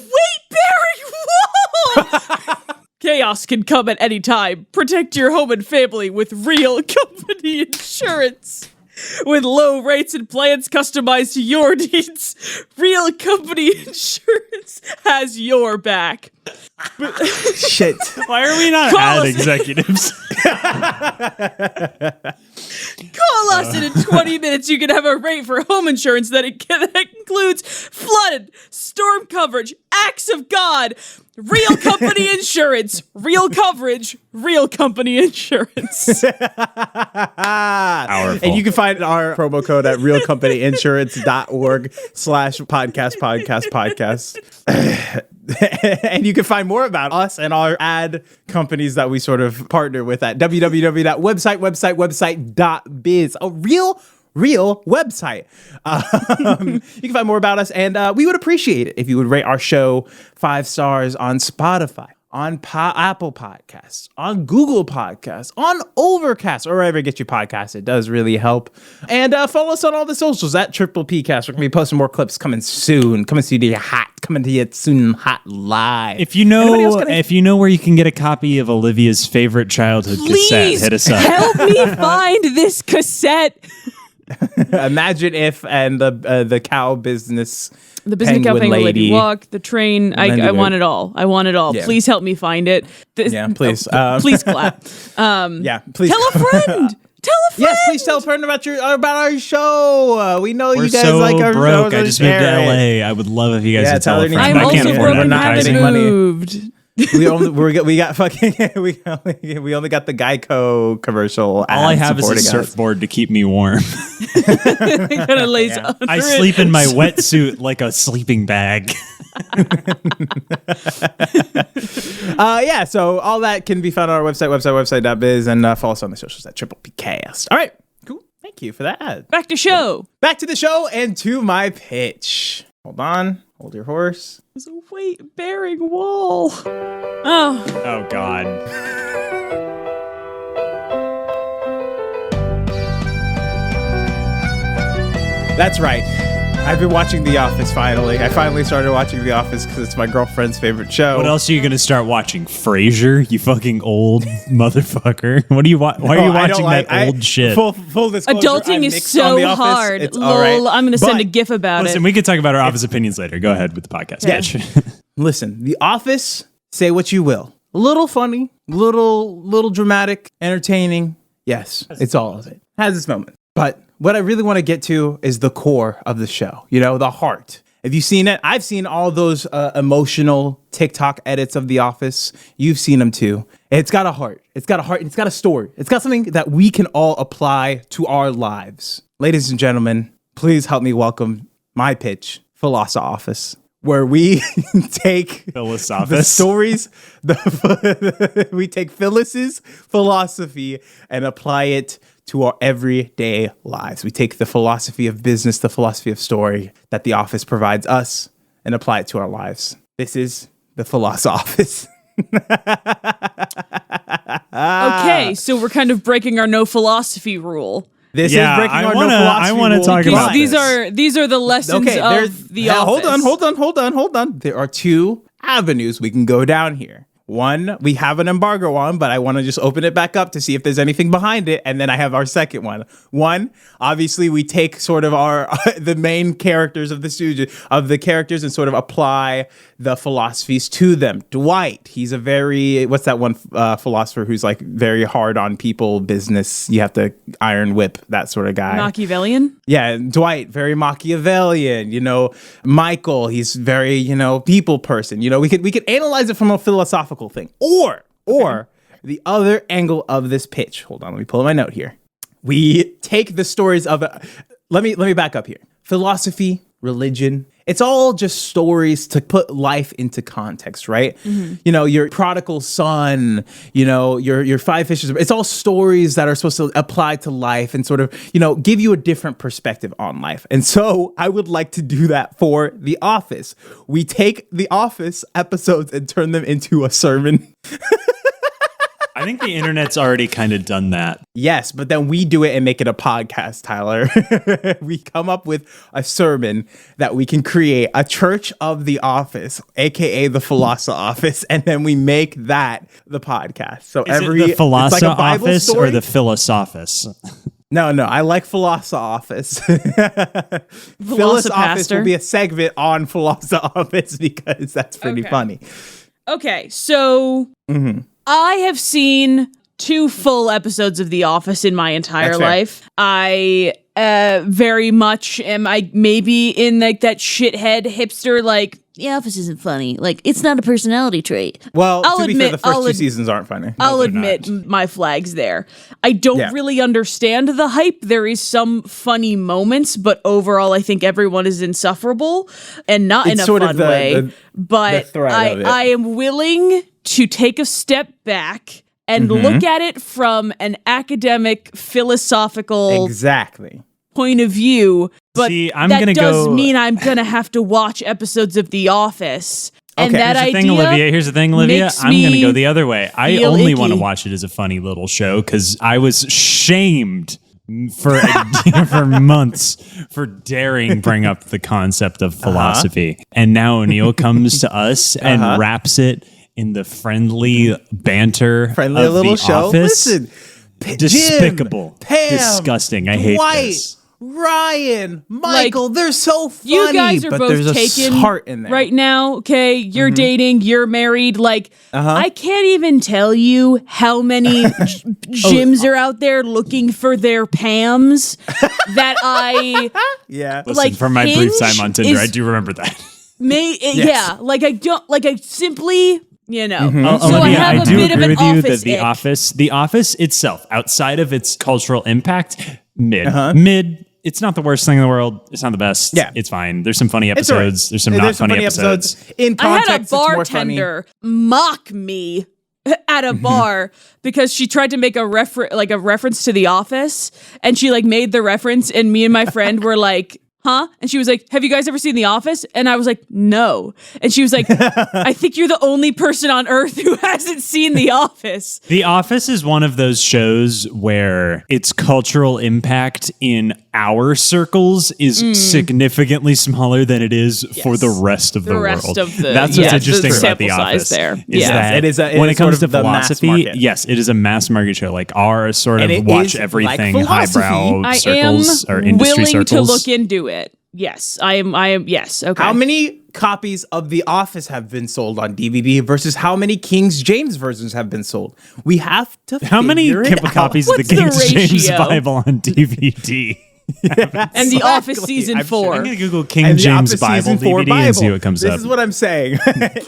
weight-bearing wall! Chaos can come at any time. Protect your home and family with real company insurance. With low rates and plans customized to your needs, Real Company Insurance has your back. Shit. Why are we not ad executives? Call us and in 20 minutes you can have a rate for home insurance that includes flooded, storm coverage, acts of God, Real Company Insurance, real coverage, Real Company Insurance. Powerful. And you can find our promo code at realcompanyinsurance.org/podcast. And you can find more about us and our ad companies that we sort of partner with at www.website.biz. A real website. You can find more about us, and we would appreciate it if you would rate our show 5 stars on Spotify, on Apple Podcasts, on Google Podcasts, on Overcast, or wherever you get your podcasts. It does really help. And follow us on all the socials at Triple PCast. We're going to be posting more clips coming soon. Coming to you soon hot live. If you know where you can get a copy of Olivia's favorite childhood cassette, hit us up. Help me find this cassette. Imagine if and the cow business. The business cow penguin lady walk, the train. I want it all. I want it all. Yeah. Please help me find it. Please. Please clap. Yeah, please. Tell a friend. Tell a friend. Yes, please tell a friend about our show. We know you guys so like our broke. show. I just moved to LA. I would love if you guys would tell a friend. I'm also broke and haven't moved. we got fucking we only got the Geico commercial. All I have is a surfboard to keep me warm. I sleep in my wetsuit like a sleeping bag. Yeah, so all that can be found on our website.biz, and follow us on the socials at Triple PCast. All right, cool. Thank you for that. Back to show. Back to the show and to my pitch. Hold on. Hold your horse. It's a weight-bearing wall. Oh, God. That's right. I've been watching The Office finally. I finally started watching The Office because it's my girlfriend's favorite show. What else are you going to start watching? Frasier? You fucking old motherfucker. Why are you watching old shit? Full disclosure. Adulting is so hard. It's lol, right. I'm going to send a gif about it. Listen, we could talk about our Office opinions later. Go ahead with the podcast. Yeah. Listen, The Office, say what you will. A little funny, little dramatic, entertaining. Yes, it's all of it. Has its moment. But what I really want to get to is the core of the show, the heart. Have you seen it? I've seen all those emotional TikTok edits of The Office. You've seen them too. It's got a heart. It's got a heart. And it's got a story. It's got something that we can all apply to our lives. Ladies and gentlemen, please help me welcome my pitch, Philosoph-Office, where we take the stories, we take Phyllis's philosophy and apply it to our everyday lives. We take the philosophy of business, the philosophy of story that The Office provides us and apply it to our lives. This is the Philosoph-Office. Okay, so we're kind of breaking our no philosophy rule. This is breaking our no philosophy rule. I want to talk about these are the lessons of The Office. Hold on. There are two avenues we can go down here. One, we have an embargo on, but I want to just open it back up to see if there's anything behind it. And then I have our second one. One, obviously, we take sort of the main characters of the studio, of the characters, and sort of apply the philosophies to them. Dwight, he's a very, what's that one philosopher who's like very hard on people, business, you have to iron whip, that sort of guy. Machiavellian? Yeah, Dwight, very Machiavellian. Michael, he's very, people person. We could analyze it from a philosophical thing. Or the other angle of this pitch. Hold on, let me pull my note here. We take the stories of let me back up here. Philosophy, religion, it's all just stories to put life into context, right? Mm-hmm. Your prodigal son, your five fishes. It's all stories that are supposed to apply to life and sort of, give you a different perspective on life. And so I would like to do that for The Office. We take The Office episodes and turn them into a sermon. I think the internet's already kind of done that. Yes, but then we do it and make it a podcast, Tyler. We come up with a sermon that we can create, a church of The Office, aka the Philosoph-Office, and then we make that the podcast. So is it the Philosoph-Office or the Philosoph-Office? No, I like Philosoph-Office. Philosoph-Office will be a segment on Philosoph-Office because that's pretty funny. Okay, so I have seen 2 full episodes of The Office in my entire life. I very much am maybe in like that shithead hipster The Office isn't funny. It's not a personality trait. Well, to be fair, the first 2 seasons aren't funny. I'll admit my flag's there. I don't really understand the hype. There is some funny moments, but overall, I think everyone is insufferable and not in a fun way. But I am willing to take a step back and look at it from an academic, philosophical point of view. But that does mean I'm going to have to watch episodes of The Office. And that Here's the thing, Olivia. I'm going to go the other way. I only want to watch it as a funny little show because I was shamed for months for daring bring up the concept of philosophy. And now O'Neill comes to us and wraps it in the friendly banter of little The show. Office. Listen, despicable, Jim, Pam, disgusting. I hate this. Ryan, Michael, they're so funny. You guys are both taken heart in there right now. Okay, you're dating, you're married. I can't even tell you how many gyms are out there looking for their Pams that I Listen, from my brief time on Tinder, I do remember that. I simply. So Olivia, I do agree with you that The Office itself, outside of its cultural impact, mid. It's not the worst thing in the world. It's not the best. Yeah. It's fine. There's some funny episodes. There's some not funny episodes. In context, I had a bartender mock me at a bar because she tried to make a reference to The Office, and she made the reference, and me and my friend were like, huh? And she was like, have you guys ever seen The Office? And I was like, no. And she was like, I think you're the only person on earth who hasn't seen The Office. The Office is one of those shows where its cultural impact in our circles is significantly smaller than it is for the rest of the world. That's what's interesting about The Office. There. When it comes to philosophy, yes, it is a mass market show. Our sort of watch everything highbrow circles or industry circles. I am willing to look into it. Yes, I am. Yes. Okay. How many copies of The Office have been sold on DVD versus how many King James versions have been sold? We have to. How many copies of the King James Bible on DVD? And The Office season I'm 4. sure. I'm gonna Google King And The James Office Bible season 4 DVD and see what comes up. This is what I'm saying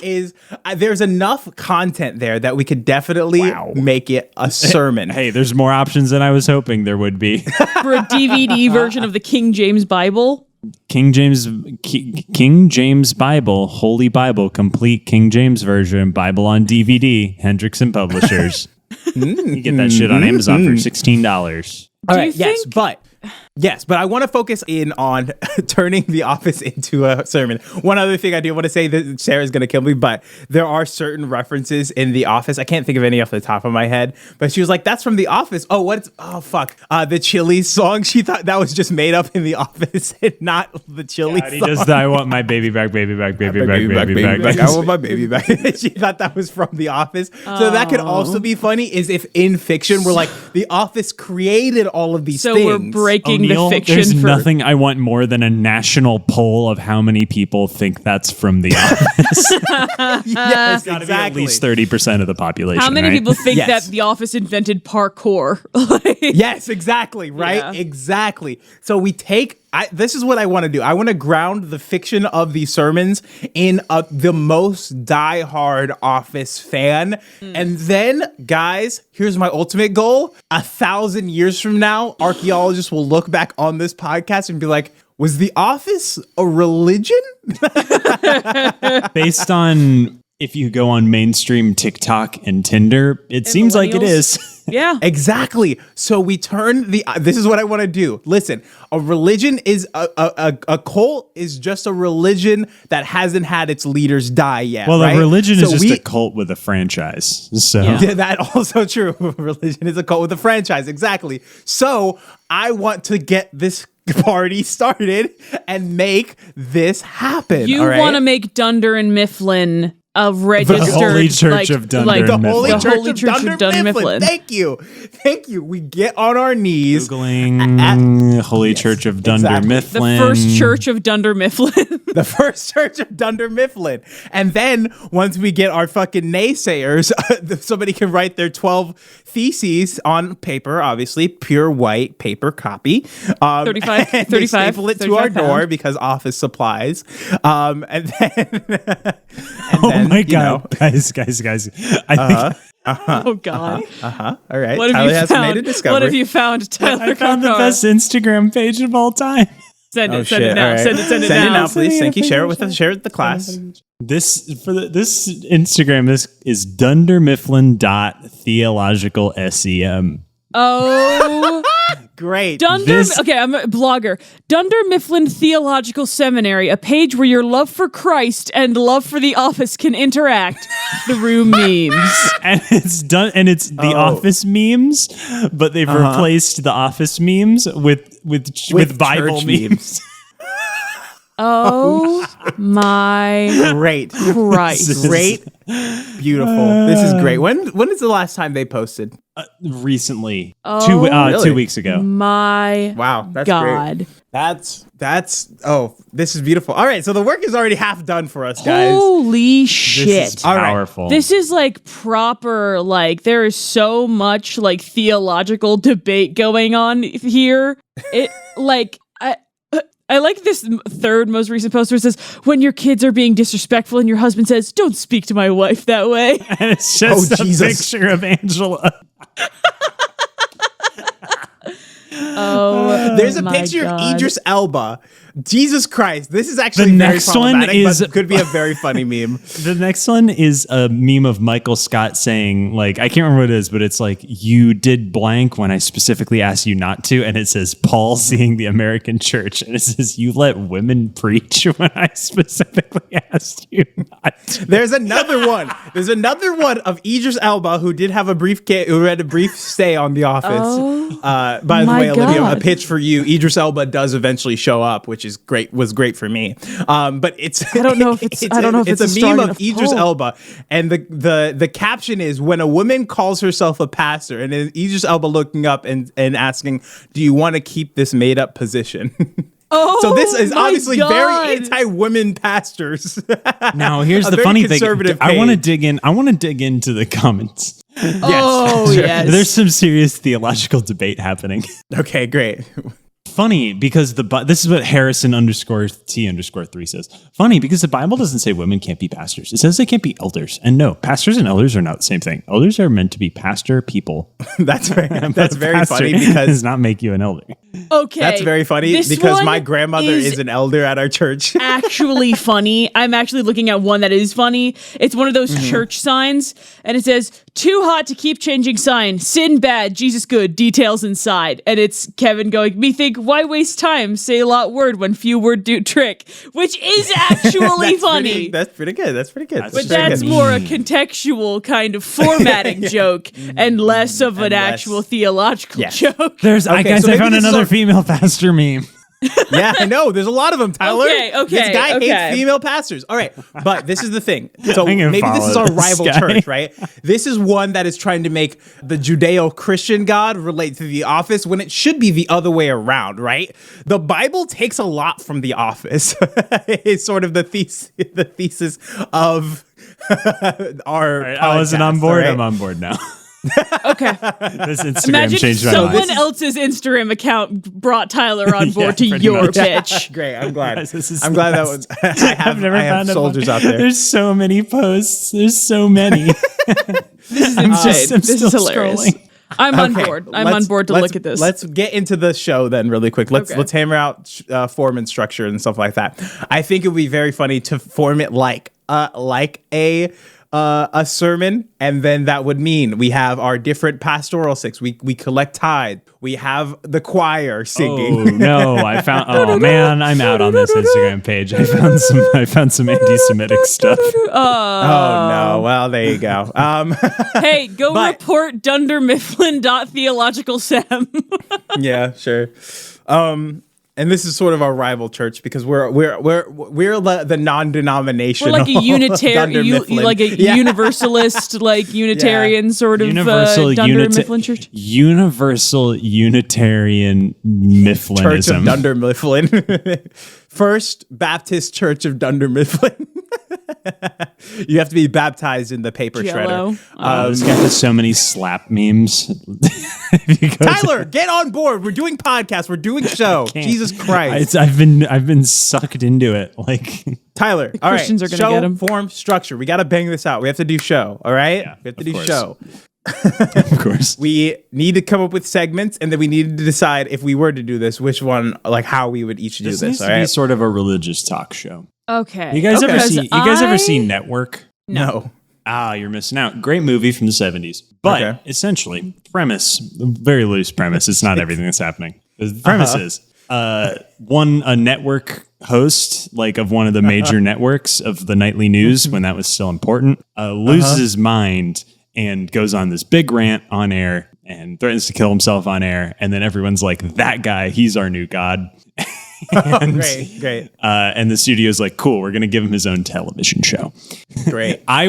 is there's enough content there that we could definitely make it a sermon. Hey, there's more options than I was hoping there would be. For a DVD version of the King James Bible. King James Bible, Holy Bible, complete King James version, Bible on DVD, Hendrickson Publishers. You get that shit on Amazon for $16. All right, yes, but I want to focus in on turning The Office into a sermon. One other thing I do want to say that Sarah's going to kill me, but there are certain references in The Office. I can't think of any off the top of my head, but she was like, that's from The Office. The Chili's song. She thought that was just made up in The Office and not the Chili's song. He does I want my baby back, baby back, baby back, baby back. I want my baby back. She thought that was from The Office. So that could also be funny is if in fiction we're like, The Office created all of these things. So we're breaking the fiction. There's nothing I want more than a national poll of how many people think that's from The Office. Yes, Gotta be at least 30% of the population. How many right? people think Yes. that The Office invented parkour? Yes, exactly. Right. Yeah. Exactly. So we take. This is what I want to do. I want to ground the fiction of these sermons in the most diehard Office fan. And then, guys, here's my ultimate goal. 1,000 years from now, archaeologists will look back on this podcast and be like, was The Office a religion? Based on if you go on mainstream TikTok and Tinder, it seems like it is. Yeah. Exactly. So we turn this is what I want to do. Listen, a religion is a cult is just a religion that hasn't had its leaders die yet. Well, right? a religion So is just a cult with a franchise. So Yeah, that also true. Religion is a cult with a franchise. Exactly. So I want to get this party started and make this happen. You want to make Dunder and Mifflin a registered Holy Church of Dunder and the Holy Mifflin. Church of Dunder Mifflin. Thank you. We get on our knees. Googling Holy Church of Dunder Exactly. Mifflin. The first church of Dunder Mifflin. The first church of Dunder Mifflin. And then once we get our fucking naysayers, somebody can write their 12 theses on paper, obviously, pure white paper copy. 35, and 35, they staple it to our 35 door pounds. because office supplies. And then... Oh my God. Guys. I think Oh God. All right. What have Tyler you has found? made a discovery. What have you found, Tyler? I found the Concar? best Instagram page of all time. Send it. Oh, Send shit. it now. All right. Send it Send it now. now, please. Thank you. Share it with the class. This Instagram is dundermifflin.theologicalsem. Oh. Great. Dunder, okay, I'm a blogger. Dunder Mifflin Theological Seminary, a page where your love for Christ and love for The Office can interact through memes. And it's done, and it's the Office memes, but they've replaced the Office memes with Bible church memes. Oh my Great. Christ. Great. Beautiful. This is great. When is the last time they posted? Recently, really? 2 weeks ago. My Wow, that's God. great. That's this is beautiful. All right, so the work is already half done for us, guys. Holy This shit. is All right. powerful. This is like proper, like there is so much like theological debate going on here. It like I like this third most recent post where it says, when your kids are being disrespectful and your husband says, don't speak to my wife that way. And it's just a Jesus. picture of Angela. Oh, There's a my picture God. of Idris Elba. Jesus Christ, this is actually The very next one problematic, is- but could be a very funny meme. The next one is a meme of Michael Scott saying, like, I can't remember what it is, but it's like, you did blank when I specifically asked you not to. And it says, Paul seeing the American church. And it says, you let women preach when I specifically asked you not to. There's another one. There's another one of Idris Elba who did have who had a brief stay on The Office. By the my way, Olivia, God. a pitch for you. Idris Elba does eventually show up, which is great. Was great for me. But it's I don't know if it's a strong meme of enough Idris pull. Elba, and the caption is when a woman calls herself a pastor, and then Idris Elba looking up and asking, "Do you want to keep this made up position?" Oh, So this is my obviously God. very anti-women pastors. Now, here's A the very funny thing. conservative I want to page. dig in. I want to dig into the comments. Oh, yes. There's some serious theological debate happening. Okay, great. Funny because this is what Harrison_T_3 says. Funny because the Bible doesn't say women can't be pastors. It says they can't be elders. And no, pastors and elders are not the same thing. Elders are meant to be pastor people. That's very funny because does not make you an elder. Okay. That's very funny because my grandmother is an elder at our church. Actually funny. I'm actually looking at one that is funny. It's one of those church signs, and it says, "Too hot to keep changing sign. Sin bad, Jesus good, details inside." And it's Kevin going, "Me think, why waste time? Say a lot word when few word do trick." Which is actually funny. That's pretty good. But that's more a contextual kind of formatting joke and less of an actual theological joke. I found another female pastor meme. Yeah, I know. There's a lot of them, Tyler. Okay. This guy hates female pastors. All right, but this is the thing. So maybe this is our rival church, right? This is one that is trying to make the Judeo-Christian God relate to The Office when it should be the other way around, right? The Bible takes a lot from The Office. It's sort of the thesis of our podcast, I wasn't on board. Right? I'm on board now. Okay. This Instagram Imagine changed my someone mind. else's Instagram account brought Tyler on board to your pitch. Great. I'm glad. I'm glad that was. I have soldiers out there. There's so many posts. There's so many. This is insane. This is hilarious. Scrolling. I'm on board. I'm on board to look at this. Let's get into the show then really quick. Let's hammer out form and structure and stuff like that. I think it would be very funny to form it like a sermon, and then that would mean we have our different pastoral six. We collect tithe. We have the choir singing. Oh no! Oh man, I'm out on this Instagram page. I found some anti-Semitic stuff. Oh no! Well, there you go. Hey, report Dunder Mifflin theological Sam. Yeah, sure. And this is sort of our rival church because we're the non-denominational. We're like a universalist, like Unitarian sort of Dunder Mifflin church. Universal Unitarian Mifflinism. Church of Dunder Mifflin. First Baptist Church of Dunder Mifflin. You have to be baptized in the paper Jello. shredder. This guy has so many slap memes. Tyler, get on board. We're doing podcasts. We're doing show. Jesus Christ! I've been sucked into it. Like Tyler, all right. Christians are gonna show, get him. Form, structure. We got to bang this out. We have to do show. All right. Yeah, we have to do show. Of course. We need to come up with segments, and then we need to decide if we were to do this, which one, like how we would each do this. Needs all to right. be sort of a religious talk show. Okay. You guys ever seen Network? No. You're missing out. Great movie from the 70s. But essentially, very loose premise. It's not everything that's happening. The premise is a network host, like of one of the major networks of the nightly news when that was still important, loses his mind and goes on this big rant on air and threatens to kill himself on air. And then everyone's like, that guy, he's our new god. And, great. And the studio's like, cool, we're going to give him his own television show. Great. I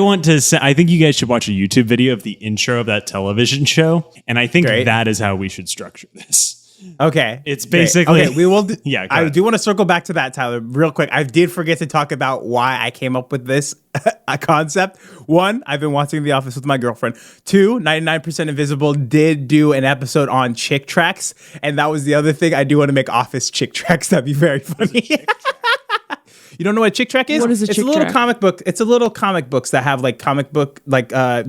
think you guys should watch a YouTube video of the intro of that television show. And I think that is how we should structure this. Okay. It's basically... Okay, we will... I ahead. do want to circle back to that, Tyler, real quick. I did forget to talk about why I came up with this concept. One, I've been watching The Office with my girlfriend. Two, 99% Invisible did do an episode on chick tracks. And that was the other thing. I do want to make Office chick tracks. That'd be very funny. You don't know what a chick track is? What is a chick track? Comic book. It's a little comic books that have like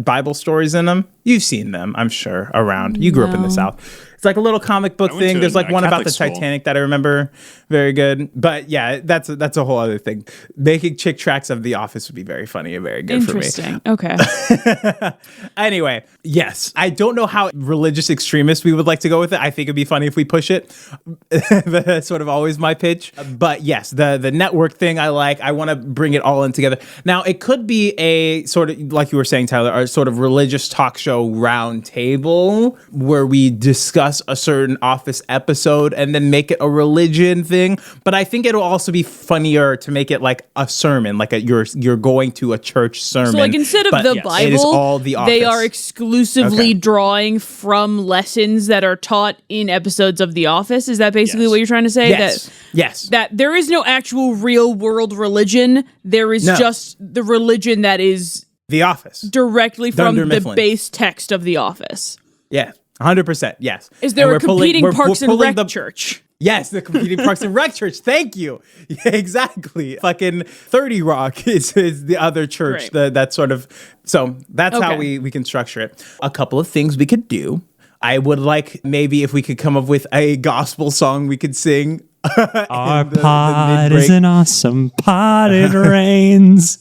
Bible stories in them. You've seen them, I'm sure, around. You grew up in the South. It's like a little comic book thing. There's like one about the Titanic that I remember very good. But yeah, that's a whole other thing. Making chick tracks of The Office would be very funny and very good for me. Interesting. Okay. Anyway, yes. I don't know how religious extremist we would like to go with it. I think it'd be funny if we push it. That's sort of always my pitch. But yes, the network thing I like. I want to bring it all in together. Now, it could be a sort of, like you were saying, Tyler, a sort of religious talk show round table where we discuss a certain Office episode and then make it a religion thing. But I think it'll also be funnier to make it like a sermon, like you're going to a church sermon. So like instead of the Bible, it is all The Office. They are exclusively drawing from lessons that are taught in episodes of The Office. Is that basically what you're trying to say? Yes. That there is no actual real world religion. There is just the religion that is The Office. Directly from Dunder the Mifflin. base text of The Office. Yeah. 100%, yes. Is there a competing Parks and Rec church? Yes, the competing Parks and Rec church. Thank you. Yeah, exactly. Fucking 30 Rock is the other church. That sort of. So that's how we can structure it. A couple of things we could do. I would like maybe if we could come up with a gospel song we could sing. Our pod is an awesome pod. It rains.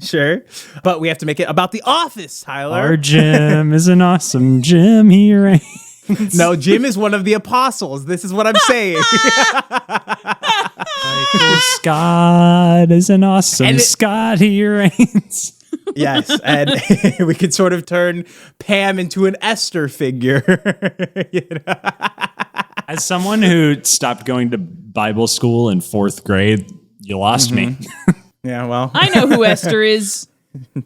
Sure. But we have to make it about the office, Tyler. Our Jim is an awesome Jim. He rains. No, Jim is one of the apostles. This is what I'm saying. Michael Scott is an awesome Scott. He reigns. Yes, and we could sort of turn Pam into an Esther figure. As someone who stopped going to Bible school in 4th grade, you lost me. Yeah, well. I know who Esther is.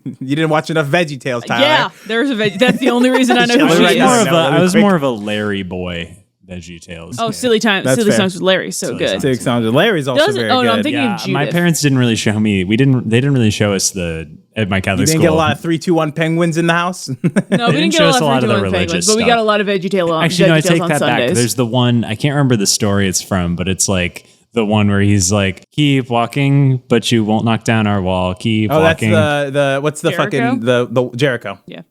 You didn't watch enough VeggieTales, Tyler. Yeah, there's a That's the only reason I know who she is. I was more of a Larry boy. VeggieTales. Oh, Silly Songs with Larry, so good. Silly Songs with Larry's also very good. Oh no, I'm thinking of Judith. My parents didn't really show me. They didn't really show us at my Catholic school. You didn't get a lot of 3, 2, 1 penguins in the house. No, we didn't get a lot of 3, 2, 1 penguins, but we got a lot of VeggieTales on. Actually, no, I take that Sundays. back. There's the one I can't remember the story it's from, but it's like the one where he's like, "Keep walking, but you won't knock down our wall. Keep walking." That's the what's the Jericho? fucking the Jericho? Yeah.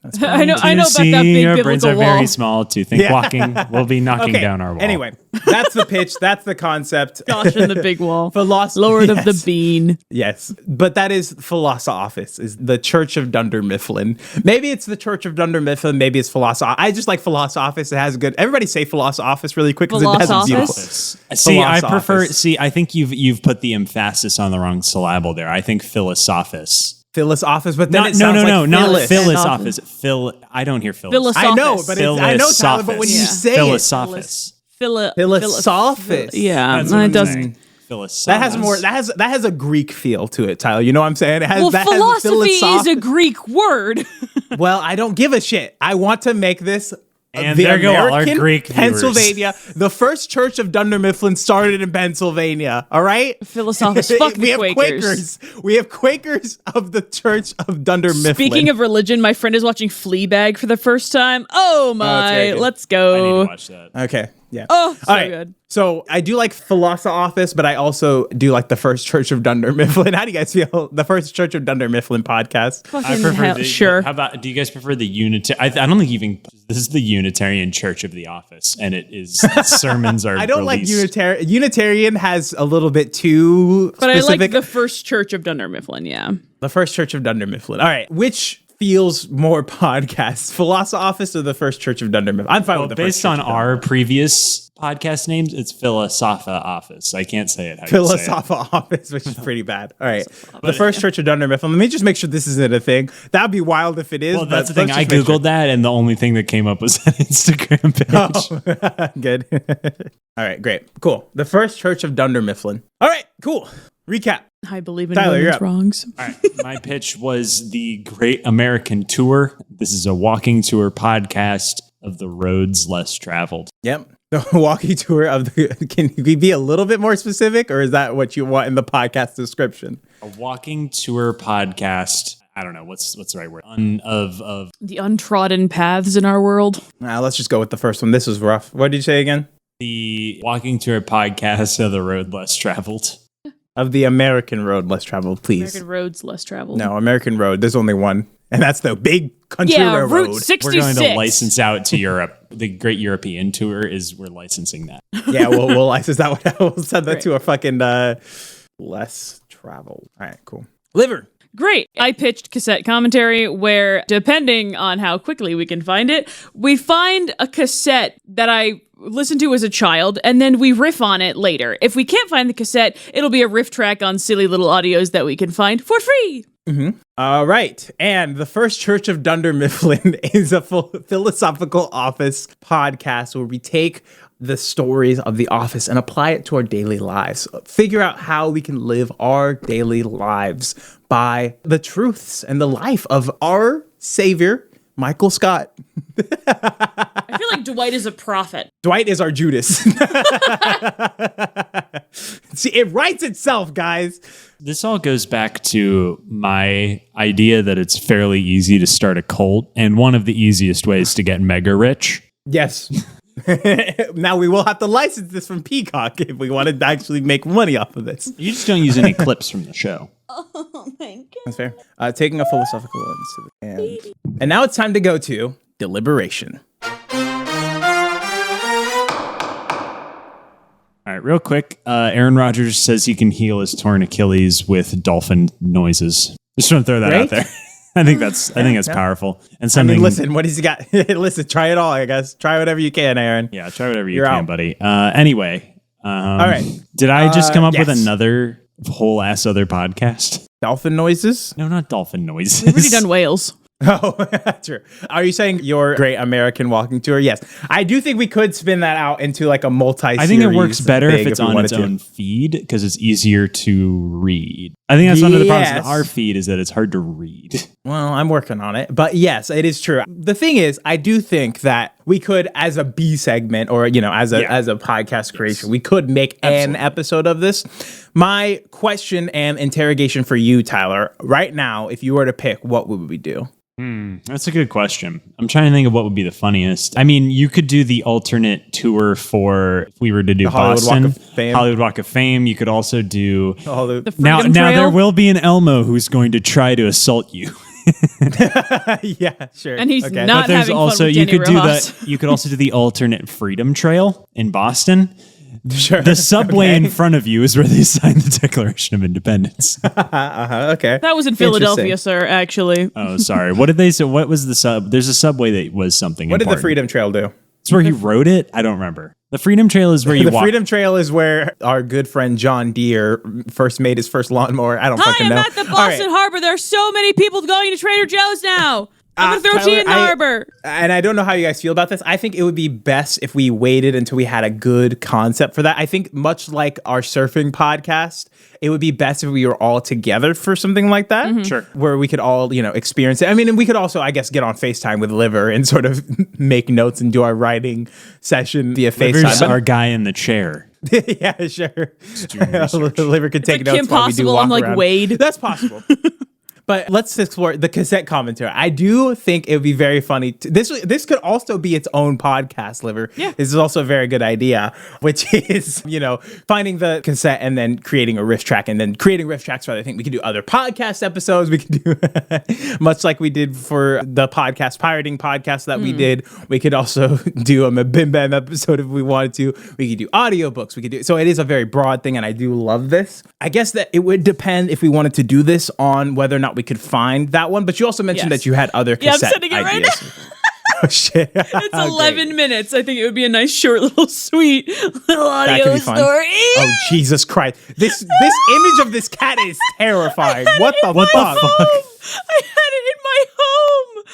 That's I know about that big our biblical brains are wall. very small to think walking will be knocking down our wall. Anyway, that's the pitch. That's the concept. Gosh, in the big wall. Lord of the Bean. Yes, but that is Office, is the Church of Dunder Mifflin. Maybe it's the Church of Dunder Mifflin. Maybe it's Office. I just like Office. It has good. Everybody say Office really quick because it has a beautiful. See, I prefer. See, I think you've put the emphasis on the wrong syllable there. I think Philosophice. Phyllis Office, but then not Phyllis Office. I don't hear Phyllis. I know, but I know, Tyler. But when you say Phyllis it, Office. Phyllis Office. Yeah, it doesn't. That has a Greek feel to it, Tyler. You know what I'm saying? Philosophy is a Greek word. Well, I don't give a shit. I want to make this. And there go all our Greek Pennsylvania. The first church of Dunder Mifflin started in Pennsylvania. All right? Philosophical. Fuck the Quakers. We have Quakers of the Church of Dunder Mifflin. Speaking of religion, my friend is watching Fleabag for the first time. Oh my, let's go. I need to watch that. Okay. Yeah. Oh, so good. So I do like Office, but I also do like the First Church of Dunder Mifflin. How do you guys feel? The First Church of Dunder Mifflin podcast. I prefer sure. How about? Do you guys prefer the Unitarian? I don't think even this is the Unitarian Church of the Office, and it is sermons are. I don't released. like Unitarian. Unitarian has a little bit too but specific. I like the First Church of Dunder Mifflin. Yeah. The First Church of Dunder Mifflin. All right, which feels more podcasts, Office or the First Church of Dunder Mifflin? I'm fine with the based on our previous podcast names, it's Philosopha Office. I can't say it. Philosopha Office, which is pretty bad. All right. The First Church of Dunder Mifflin. Let me just make sure this isn't a thing. That would be wild if it is. Well, that's the thing. I Googled that, and the only thing that came up was that Instagram page. Oh, good. All right, great. Cool. The First Church of Dunder Mifflin. All right, cool. Recap. I believe in Tyler, women's wrongs. All right. My pitch was the Great American Tour. This is a walking tour podcast of the roads less traveled. Yep. The walking tour of the. Can you be a little bit more specific, or is that what you want in the podcast description? A walking tour podcast. I don't know what's the right word. Of the untrodden paths in our world. Let's just go with the first one. This was rough. What did you say again? The walking tour podcast of the road less traveled. Of the American road less traveled, please. American roads less traveled. No, American road. There's only one. And that's the big country railroad. Route 66. We're going to license out to Europe. The Great European Tour we're licensing that. Yeah, we'll license that one. We'll send that to a fucking less traveled. All right, cool. Liver. Great. I pitched Cassette Commentary where, depending on how quickly we can find it, we find a cassette that I listened to as a child, and then we riff on it later. If we can't find the cassette, it'll be a riff track on silly little audios that we can find for free. Mm-hmm. All right. And the First Church of Dunder Mifflin is a philosophical office podcast where we take the stories of the office and apply it to our daily lives. Figure out how we can live our daily lives by the truths and the life of our savior, Michael Scott. I feel like Dwight is a prophet. Dwight is our Judas. See, it writes itself, guys. This all goes back to my idea that it's fairly easy to start a cult, and one of the easiest ways to get mega rich. Yes. Now we will have to license this from Peacock if we want to actually make money off of this. You just don't use any clips from the show. Oh my God. That's fair. Taking a philosophical lens to the end. And now it's time to go to deliberation. All right, real quick. Aaron Rodgers says he can heal his torn Achilles with dolphin noises. Just want to throw that out there. I think that's powerful. And something. I mean, listen, what has he got? Listen, try it all, I guess. Try whatever you can, Aaron. Yeah, try whatever you You're can, out. buddy. Anyway. All right. Did I just come up with yes. another whole ass other podcast? Dolphin noises? No, not dolphin noises. We've already done whales. Oh, true. Are you saying your Great American Walking Tour? Yes. I do think we could spin that out into like a multi-series. I think it works better if it's on its own feed because it's easier to read. I think that's one of the problems with our feed is that it's hard to read. Well, I'm working on it. But yes, it is true. The thing is, I do think that we could, as a B segment or, as a podcast creation, we could make an episode of this. My question and interrogation for you, Tyler, right now, if you were to pick, what would we do? That's a good question. I'm trying to think of what would be the funniest. I mean, you could do the alternate tour for if we were to do the Boston Hollywood Walk of Fame. You could also do the now. Freedom Trail. There will be an Elmo who's going to try to assault you. Yeah, sure. And he's But not there's having also fun with you Danny could do Rojas. that. You could also do the alternate Freedom Trail in Boston. Sure. The subway in front of you is where they signed the Declaration of Independence. Okay. That was in Philadelphia, sir, actually. Oh, sorry. What did they say? What was the sub? There's a subway that was something What did important. the Freedom Trail do? It's where he wrote it? I don't remember. The Freedom Trail is where you The walk. Freedom Trail is where our good friend John Deere first made his first lawnmower. I don't fucking know. Hi, I'm at the All Boston right. Harbor. There are so many people going to Trader Joe's now. I'm going to throw tea in the harbor. And I don't know how you guys feel about this. I think it would be best if we waited until we had a good concept for that. I think much like our surfing podcast, it would be best if we were all together for something like that. Mm-hmm. Sure. Where we could all, experience it. I mean, and we could also, I guess, get on FaceTime with Liver and sort of make notes and do our writing session via Liver's FaceTime. our guy in the chair. Yeah, sure. Liver could take like notes Kim while we do Possible, walk I'm like around. Wade. That's possible. But let's explore the cassette commentary. I do think it would be very funny. This could also be its own podcast, Liver. Yeah. This is also a very good idea, which is, finding the cassette and then creating a riff track and then creating riff tracks for other things. We could do other podcast episodes. We could do, much like we did for the pirating podcast that we did. We could also do a Bim Bam episode if we wanted to. We could do audiobooks. We could do, so it is a very broad thing and I do love this. I guess that it would depend if we wanted to do this on whether or not we could find that one, but you also mentioned that you had other cassette I'm sending it right ideas. now. Oh shit! It's 11 minutes. I think it would be a nice, short, little, sweet little audio story. Oh Jesus Christ! This image of this cat is terrifying. What the fuck? I had it in my home.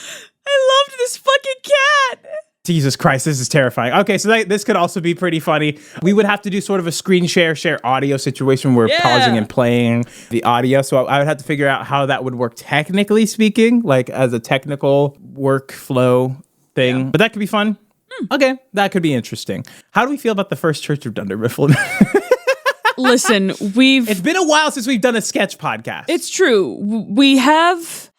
I loved this fucking cat. Jesus Christ, this is terrifying. Okay, so this could also be pretty funny. We would have to do sort of a screen share audio situation where we're pausing and playing the audio. So I would have to figure out how that would work technically speaking, like as a technical workflow thing. Yeah. But that could be fun. Okay, that could be interesting. How do we feel about the first Church of Dunder, Mifflin? Listen, it's been a while since we've done a sketch podcast. It's true. We have.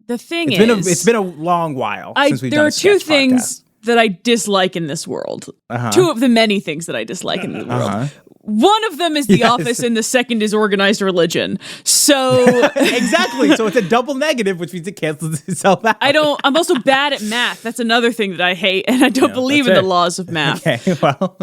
The thing it's been a long while since we've done a sketch podcast. There are two things that I dislike in this world. Two of the many things that I dislike in the world. One of them is The Office, and the second is organized religion. So exactly. So it's a double negative, which means it cancels itself out. I'm also bad at math. That's another thing that I hate, and I don't believe in the laws of math. Okay, well.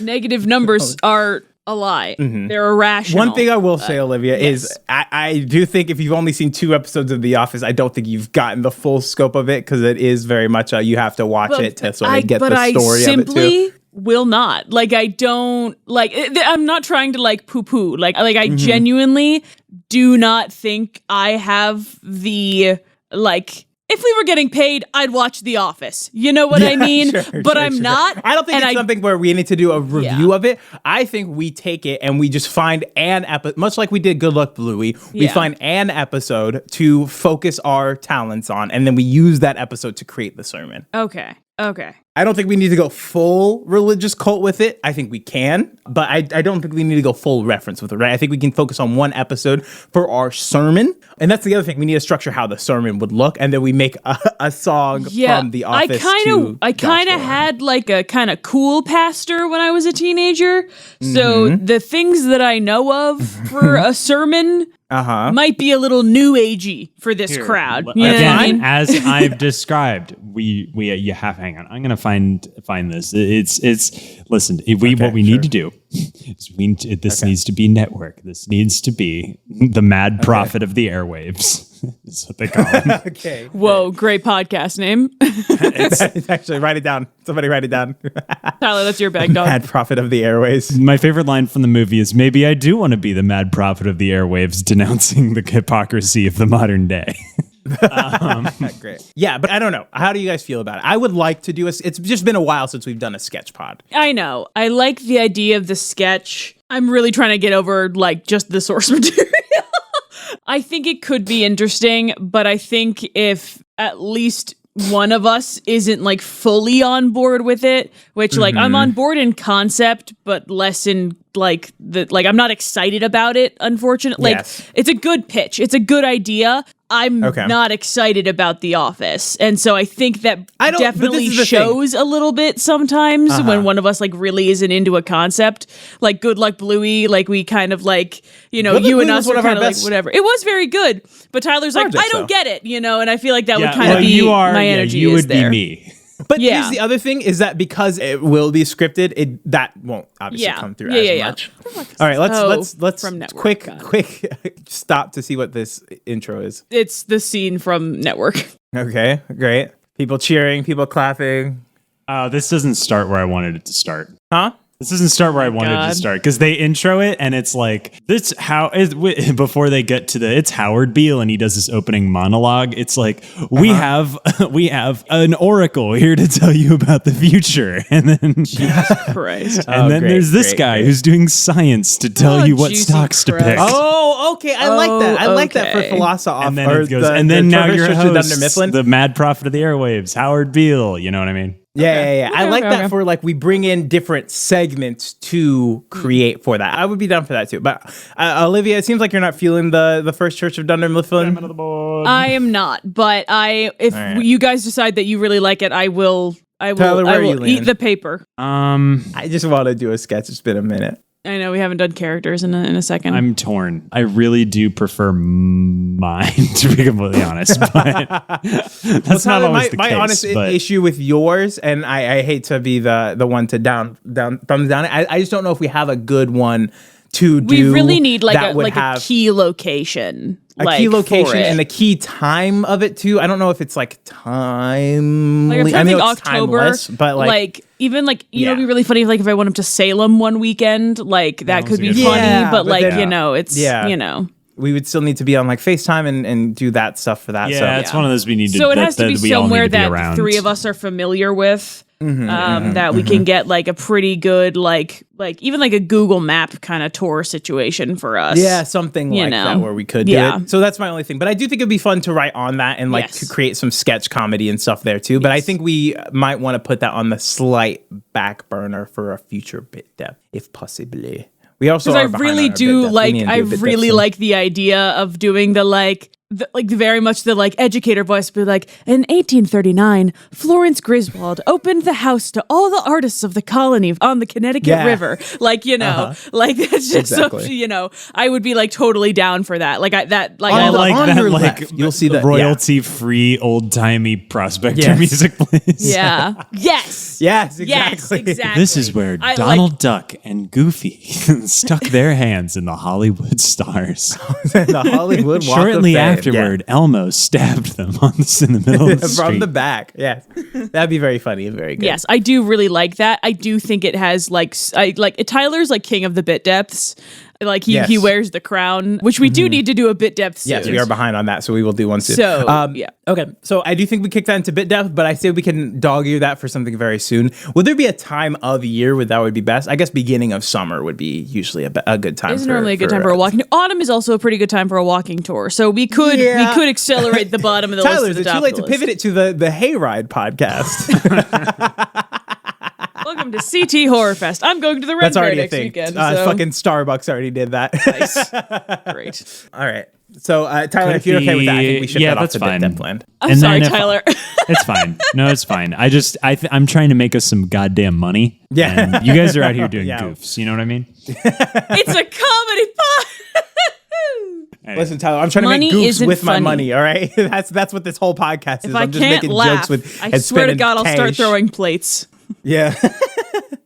Negative numbers are a lie. Mm-hmm. They're irrational. One thing I will say, Olivia, is I do think if you've only seen 2 episodes of The Office, I don't think you've gotten the full scope of it because it is very much you have to watch it to sort of get the story of it too. I simply will not. Like, I don't like. I'm not trying to like poo-poo. Like I genuinely do not think I have the like. If we were getting paid, I'd watch The Office. You know what I mean? But I'm not. I don't think it's something where we need to do a review of it. I think we take it and we just find an episode, much like we did Good Luck Bluey. We find an episode to focus our talents on, and then we use that episode to create the sermon. Okay. Okay. I don't think we need to go full religious cult with it. I think we can, but I don't think we need to go full reference with it, right? I think we can focus on one episode for our sermon. And that's the other thing. We need to structure how the sermon would look, and then we make a song from The Office. I kind of had like a kind of cool pastor when I was a teenager. So the things that I know of for a sermon might be a little new agey for this crowd. You know what I mean? As I've described, you have. Hang on, I'm gonna find this. It's listen. What we need to do is this needs to be network. This needs to be the mad prophet of the airwaves. That's what they call him. Okay. Whoa, great podcast name. It's actually, write it down. Somebody write it down. Tyler, that's your bag, dog. Mad prophet of the airways. My favorite line from the movie is, maybe I do want to be the mad prophet of the airwaves, denouncing the hypocrisy of the modern day. Great. Yeah, but I don't know. How do you guys feel about it? I would like to do it's just been a while since we've done a sketch pod. I know. I like the idea of the sketch. I'm really trying to get over like just the source material. I think it could be interesting, but I think if at least one of us isn't like fully on board with it, which like I'm on board in concept, but less in like I'm not excited about it, unfortunately. Like it's a good pitch. It's a good idea. I'm not excited about The Office. And so I think that definitely shows a little bit sometimes when one of us like really isn't into a concept. Like Good Luck Bluey, like we kind of like, you know, you and us were kind of like whatever. It was very good. But Tyler's like, I don't get it, you know, and I feel like that would kind of be my energy. You would be me. But here's the other thing is that because it will be scripted, that won't obviously come through as much. All right, let's quick stop to see what this intro is. It's the scene from Network. Okay, great. People cheering, people clapping. This doesn't start where I wanted it to start. Huh? This doesn't start where I wanted to start, because they intro it and it's like this before they get to it's Howard Beale and he does this opening monologue. It's like we have an oracle here to tell you about the future, and then Jesus Christ, and then there's this guy who's doing science to tell you what stocks to pick. Oh, okay, I like that. I like that for philosophy. And then it goes, and then now your host, Dunder Mifflin, the mad prophet of the airwaves, Howard Beale. You know what I mean? Yeah. I like that for like we bring in different segments to create for that. I would be down for that too. But Olivia, it seems like you're not feeling the First Church of Dunder Mifflin. I am not, but if you guys decide that you really like it, I will Tyler, eat the paper. I just want to do a sketch. It's been a minute. I know we haven't done characters in a second. I'm torn. I really do prefer mine, to be completely honest. But that's not always the case. My honest issue with yours, and I hate to be the one to thumbs down. I just don't know if we have a good one to do. We really need a key location. A key location and a key time of it too. I don't know if it's like time. Like, I know it's October, timeless, but like even like it'd be really funny if I went up to Salem one weekend, like that could be funny. But like you know, it's you know. We would still need to be on like FaceTime and do that stuff for that. Yeah, it's one of those we need to. So it has to be somewhere that three of us are familiar with. That we can get like a pretty good like even like a Google Map kind of tour situation for us. Yeah, something like that where we could do it. So that's my only thing. But I do think it'd be fun to write on that and like to create some sketch comedy and stuff there too. But I think we might want to put that on the slight back burner for a future bit depth, if possibly. We also I really do like the idea of doing the very much the like educator voice, but like in 1839, Florence Griswold opened the house to all the artists of the colony on the Connecticut River. Like, you know, like that's just so, you know, I would be like totally down for that. Like I like that like you'll see the royalty free old timey prospector music plays. Yeah. Yes, exactly. This is where Donald Duck and Goofy stuck their hands in the Hollywood stars. The Hollywood Walk Shortly of Fame. Afterward, Elmo stabbed them in the middle of the street. From the back. Yes. That'd be very funny and very good. Yes, I do really like that. I do think it has Tyler's like king of the bit depths. Like he wears the crown, which we do need to do a bit depth soon. Yes, we are behind on that, so we will do one soon. So, yeah. Okay, so I do think we kick that into bit depth, but I say we can dog ear that for something very soon. Would there be a time of year where that would be best? I guess beginning of summer would be usually a good time. It's normally a good time for a walking. Autumn is also a pretty good time for a walking tour. So we could accelerate the bottom of the Tyler, list. is it too late to pivot it to the Hayride podcast? Welcome to CT Horror Fest. I'm going to the Red Fair next weekend. Fucking Starbucks already did that. Nice. Great. All right. So, Tyler, if you're okay with that, I think we should get off the bit depth land. I'm sorry, Tyler. It's fine. No, it's fine. I'm trying to make us some goddamn money. Yeah. And you guys are out here doing goofs. You know what I mean? It's a comedy pod. Listen, Tyler, I'm trying to make goofs with my money, all right? That's what this whole podcast is. If I'm just making jokes with I swear to God, I'll start throwing plates. Yeah.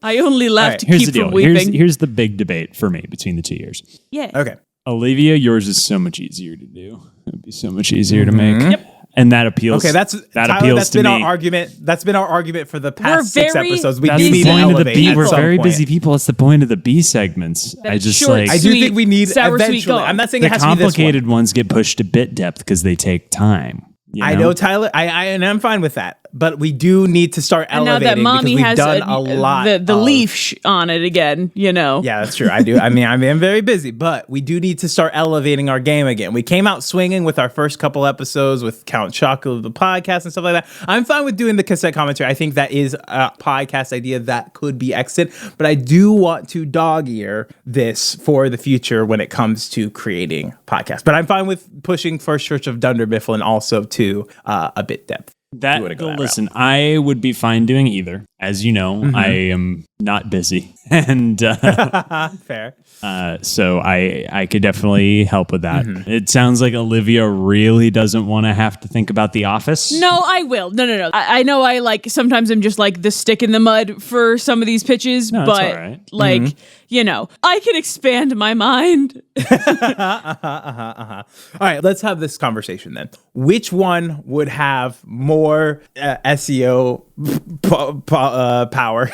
I only laugh to keep from weeping. Here's the big debate for me between the 2 years. Yeah. Okay. Olivia, yours is so much easier to do. It'd be so much easier to make. Yep. And that appeals. Okay, that's been our argument. That's been our argument for the past 6 episodes. We do need to elevate. We're very busy people. It's the point of the B segments. I do think we need eventually. I'm not saying it has to be this one. The complicated ones get pushed to bit depth because they take time. I know, Tyler. And I'm fine with that. But we do need to start elevating because we've done a lot. The leaf on it again, you know. Yeah, that's true. I do. I mean, I'm very busy, but we do need to start elevating our game again. We came out swinging with our first couple episodes with Count Chocula, the podcast and stuff like that. I'm fine with doing the cassette commentary. I think that is a podcast idea that could be exit, but I do want to dog ear this for the future when it comes to creating podcasts. But I'm fine with pushing First Church of Dunder Mifflin also to a bit depth. Listen, I would be fine doing either. As you know, I am not busy, and fair. So I could definitely help with that. It sounds like Olivia really doesn't want to have to think about The Office. No, I will. No. I know I sometimes I'm just like the stick in the mud for some of these pitches, but all right. You know, I can expand my mind. All right, let's have this conversation then. Which one would have more SEO power?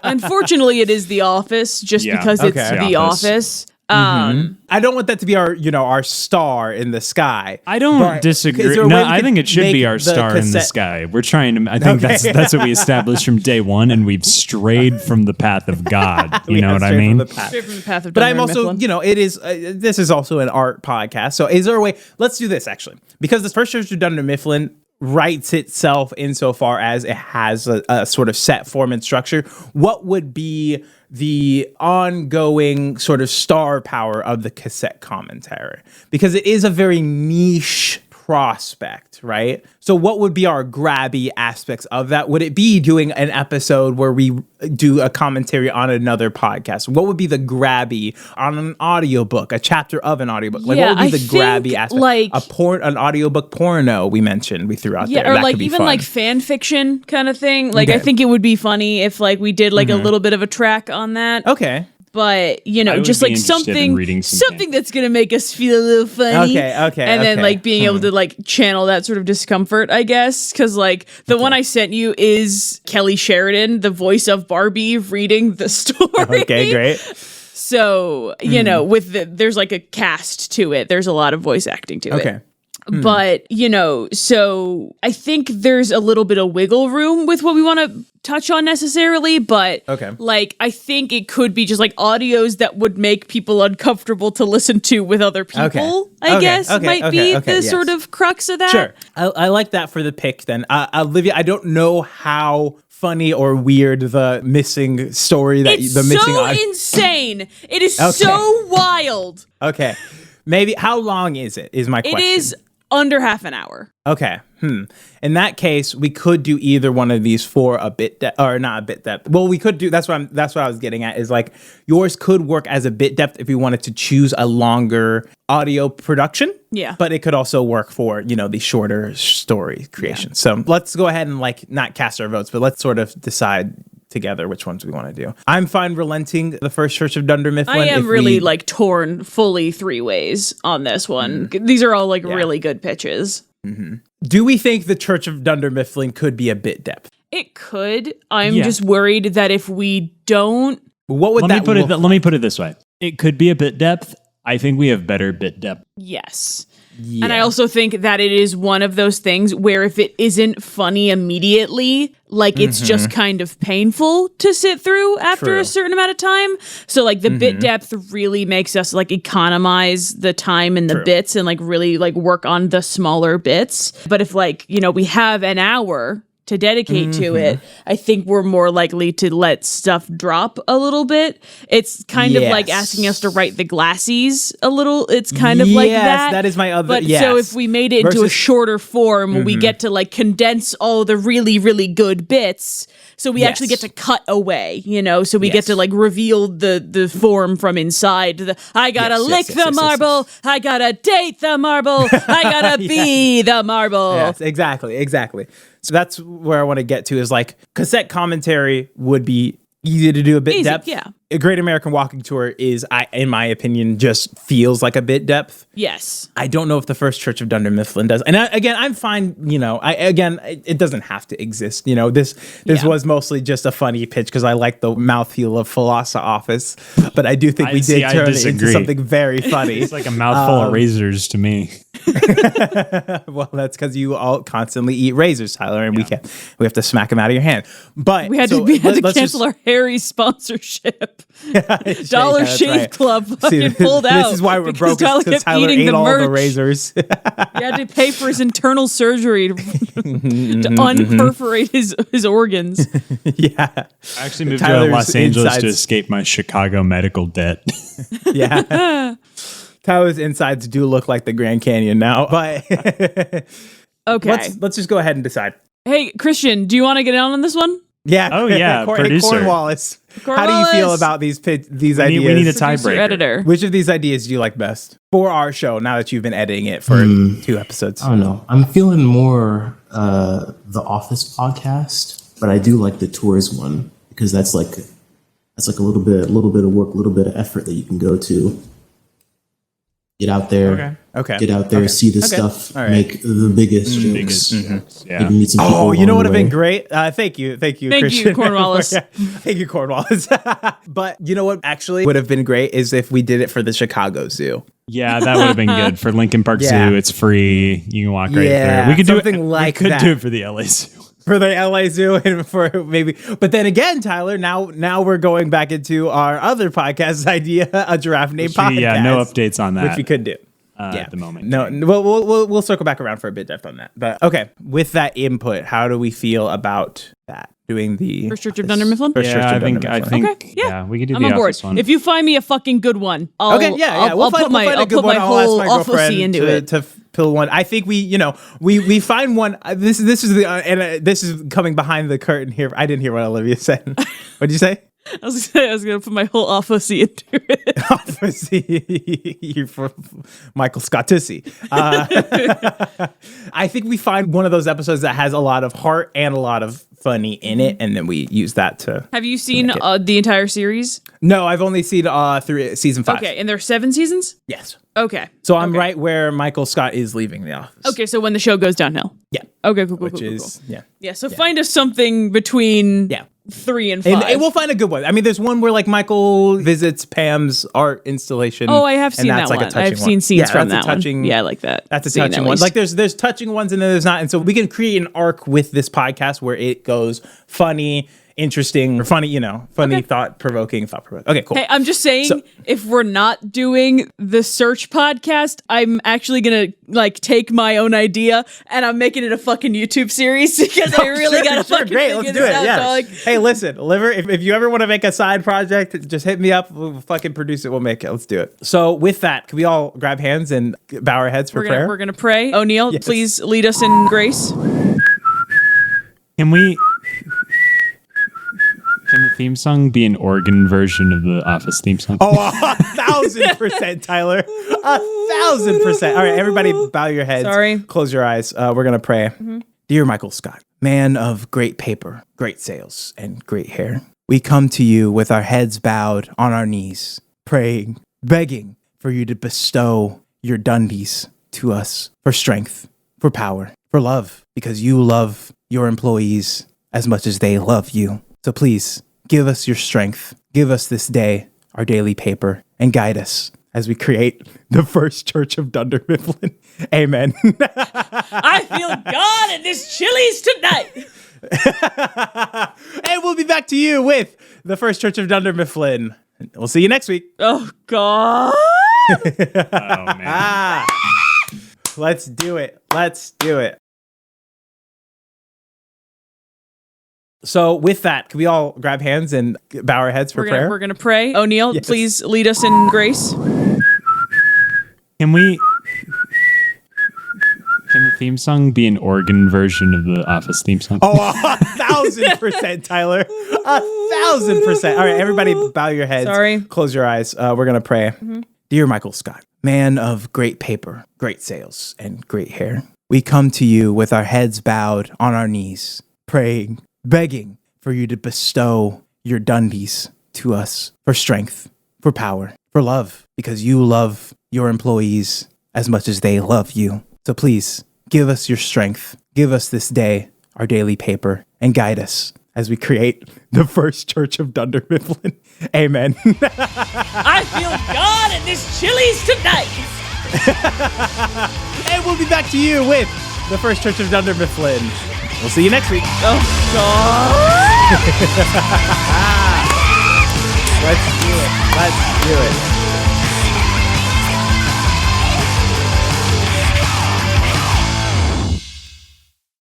Unfortunately, it is The Office, just because it's The Office. I don't want that to be our star in the sky. I don't disagree. No, I think it should be our star in the sky. We're trying to. I think that's what we established from day one, and we've strayed from the path of God. You know what I mean? Straight from the path of. But I'm also, it is. This is also an art podcast. So is there a way? Let's do this actually, because this First Church of Dunder Mifflin writes itself insofar as it has a sort of set form and structure. What would be the ongoing sort of star power of the cassette commentary? Because it is a very niche prospect, right? So what would be our grabby aspects of that? Would it be doing an episode where we do a commentary on another podcast? What would be the grabby on an audiobook, a chapter of an audiobook? Like, what would be the grabby aspect? Like an audiobook porno we threw out there. Or that like could be even fun. like fan fiction kind of thing. Like, I think it would be funny if like we did like a little bit of a track on that. Okay. But, just like something that's going to make us feel a little funny. Okay. And then like being able to like channel that sort of discomfort, I guess. Because like the one I sent you is Kelly Sheridan, the voice of Barbie, reading the story. Okay, great. So, there's like a cast to it. There's a lot of voice acting to it. Okay. But, so I think there's a little bit of wiggle room with what we want to touch on necessarily. But like, I think it could be just like audios that would make people uncomfortable to listen to with other people, I guess might be the sort of crux of that. Sure. I like that for the pick then. Olivia, I don't know how funny or weird the missing story it's insane. It is so wild. Okay. Maybe how long is it? Is my question. It is under half an hour. Okay. In that case, we could do either one of these for a bit depth, or not a bit depth. Well, we could do. That's what I was getting at. Is like yours could work as a bit depth if we wanted to choose a longer audio production. Yeah. But it could also work for the shorter story creation. Yeah. So let's go ahead and like not cast our votes, but let's sort of decide together which ones we want to do. I'm fine relenting the First Church of Dunder Mifflin. I am really like torn fully 3 ways on this one. These are all like really good pitches. Do we think the Church of Dunder Mifflin could be a bit depth? It could. I'm just worried that if we don't, what would Let me put it this way. It could be a bit depth. I think we have better bit depth. Yes. Yeah. And I also think that it is one of those things where if it isn't funny immediately, like it's just kind of painful to sit through after a certain amount of time. So like the bit depth really makes us like economize the time and the bits and like really like work on the smaller bits. But if like, you know, we have an hour to dedicate to it, I think we're more likely to let stuff drop a little bit. It's kind of like asking us to write the Glassies a little. It's kind of like that. That is my other. But so if we made it into a shorter form, we get to like condense all the really, really good bits. So we actually get to cut away, you know, so we get to like reveal the form from inside. I gotta lick the marble. I gotta date the marble. I gotta be the marble. Yes, exactly. So that's where I want to get to is like cassette commentary would be easy to do a bit depth. Yeah. A Great American Walking Tour is, in my opinion, just feels like a bit depth. Yes. I don't know if the First Church of Dunder Mifflin does. And again, I'm fine, you know, it doesn't have to exist. You know, this was mostly just a funny pitch because I like the mouthfeel of Philosophy Office, but I do think we did turn it into something very funny. It's like a mouthful of razors to me. Well, that's because you all constantly eat razors, Tyler, and we have to smack them out of your hand. But we had to cancel our Harry sponsorship. Dollar Shave Club fucking pulled out. This is why we're broke, because Tyler ate all the razors. He had to pay for his internal surgery to unperforate his organs. Yeah. I actually moved to Los Angeles to escape my Chicago medical debt. Yeah. Tyler's insides do look like the Grand Canyon now, but okay. Let's just go ahead and decide. Hey, Christian, do you want to get in on this one? Yeah. Oh, yeah. Producer. Cornwallace. How do you feel about these ideas? We need a tiebreaker. Editor. Which of these ideas do you like best for our show now that you've been editing it for 2 episodes? I don't know. I'm feeling more the Office podcast, but I do like the tours one because that's like a little bit of work, a little bit of effort that you can go to. Get out there, get out there, see the stuff, make the biggest jokes. Yeah. Maybe meet some people You know what along would have the been way. great? Thank you, Thank Christian. you, Cornwallace. Thank you, Cornwallace. But you know what actually would have been great is if we did it for the Chicago Zoo. Yeah, that would have been good. For Lincoln Park Zoo, it's free. You can walk right through. We could do it for the LA Zoo. For the LA Zoo and for maybe, but then again, Tyler, now we're going back into our other podcast idea, a giraffe named podcast. Yeah, no updates on that, which we could do at the moment. No, we'll circle back around for a bit depth on that. But okay, with that input, how do we feel about that? Doing the First Church of Dunder Mifflin? I think okay, we could do I'm the on board. Office one. If you find me a fucking good one, I'll put my whole office into it. To fill one. I think we find one. This is this is coming behind the curtain here. I didn't hear what Olivia said. What did you say? I was gonna put my whole office into it. Office, you're for Michael Scottussy. I think we find one of those episodes that has a lot of heart and a lot of funny in it, and then we use that to. Have you seen the entire series? No, I've only seen through season 5. Okay, and there are 7 seasons? Yes. Okay. So I'm right where Michael Scott is leaving the office. Okay, so when the show goes downhill. Yeah. Okay, cool. Yeah, so find us something between 3 and 5. And we'll find a good one. I mean, there's one where like Michael visits Pam's art installation. Oh, I have seen that one. I've seen scenes from that one. Yeah, I like that. That's a touching one. Like there's touching ones and then there's not. And so we can create an arc with this podcast where it goes funny, interesting, or funny, thought-provoking. Okay, cool. Hey, I'm just saying, if we're not doing the Search podcast, I'm actually gonna take my own idea and I'm making it a fucking YouTube series because I really gotta fucking great. Let's do it. Yeah. Hey, listen, Liver, if you ever want to make a side project, just hit me up. We'll fucking produce it. We'll make it. Let's do it. So with that, can we all grab hands and bow our heads for prayer? We're gonna pray. O'Neill, please lead us in grace. Can the theme song be an organ version of the Office theme song? Oh, 1,000%, Tyler. 1,000%. All right, everybody bow your heads. Sorry. Close your eyes. We're going to pray. Mm-hmm. Dear Michael Scott, man of great paper, great sales, and great hair, we come to you with our heads bowed on our knees, praying, begging for you to bestow your Dundies to us for strength, for power, for love, because you love your employees as much as they love you. So please, give us your strength. Give us this day our daily paper and guide us as we create the first church of Dunder Mifflin. Amen. I feel God in this Chili's tonight. And we'll be back to you with the first church of Dunder Mifflin. We'll see you next week. Oh, God. Oh, man. Let's do it. Let's do it. So with that, can we all grab hands and bow our heads for prayer? We're gonna pray. O'Neill, Yes. please lead us in grace. Can the theme song be an organ version of the Office theme song? Oh, 1,000%, Tyler. 1,000%. All right, everybody bow your heads. Sorry. Close your eyes. We're going to pray. Dear Michael Scott, man of great paper, great sales, and great hair, we come to you with our heads bowed on our knees, praying, begging for you to bestow your Dundies to us for strength, for power, for love, because you love your employees as much as they love you. So please give us your strength. Give us this day our daily paper and guide us as we create the first church of Dunder Mifflin. Amen. I feel God in this Chili's tonight. And we'll be back to you with the first church of Dunder Mifflin. We'll see you next week. Oh, God. Let's do it. Let's do it.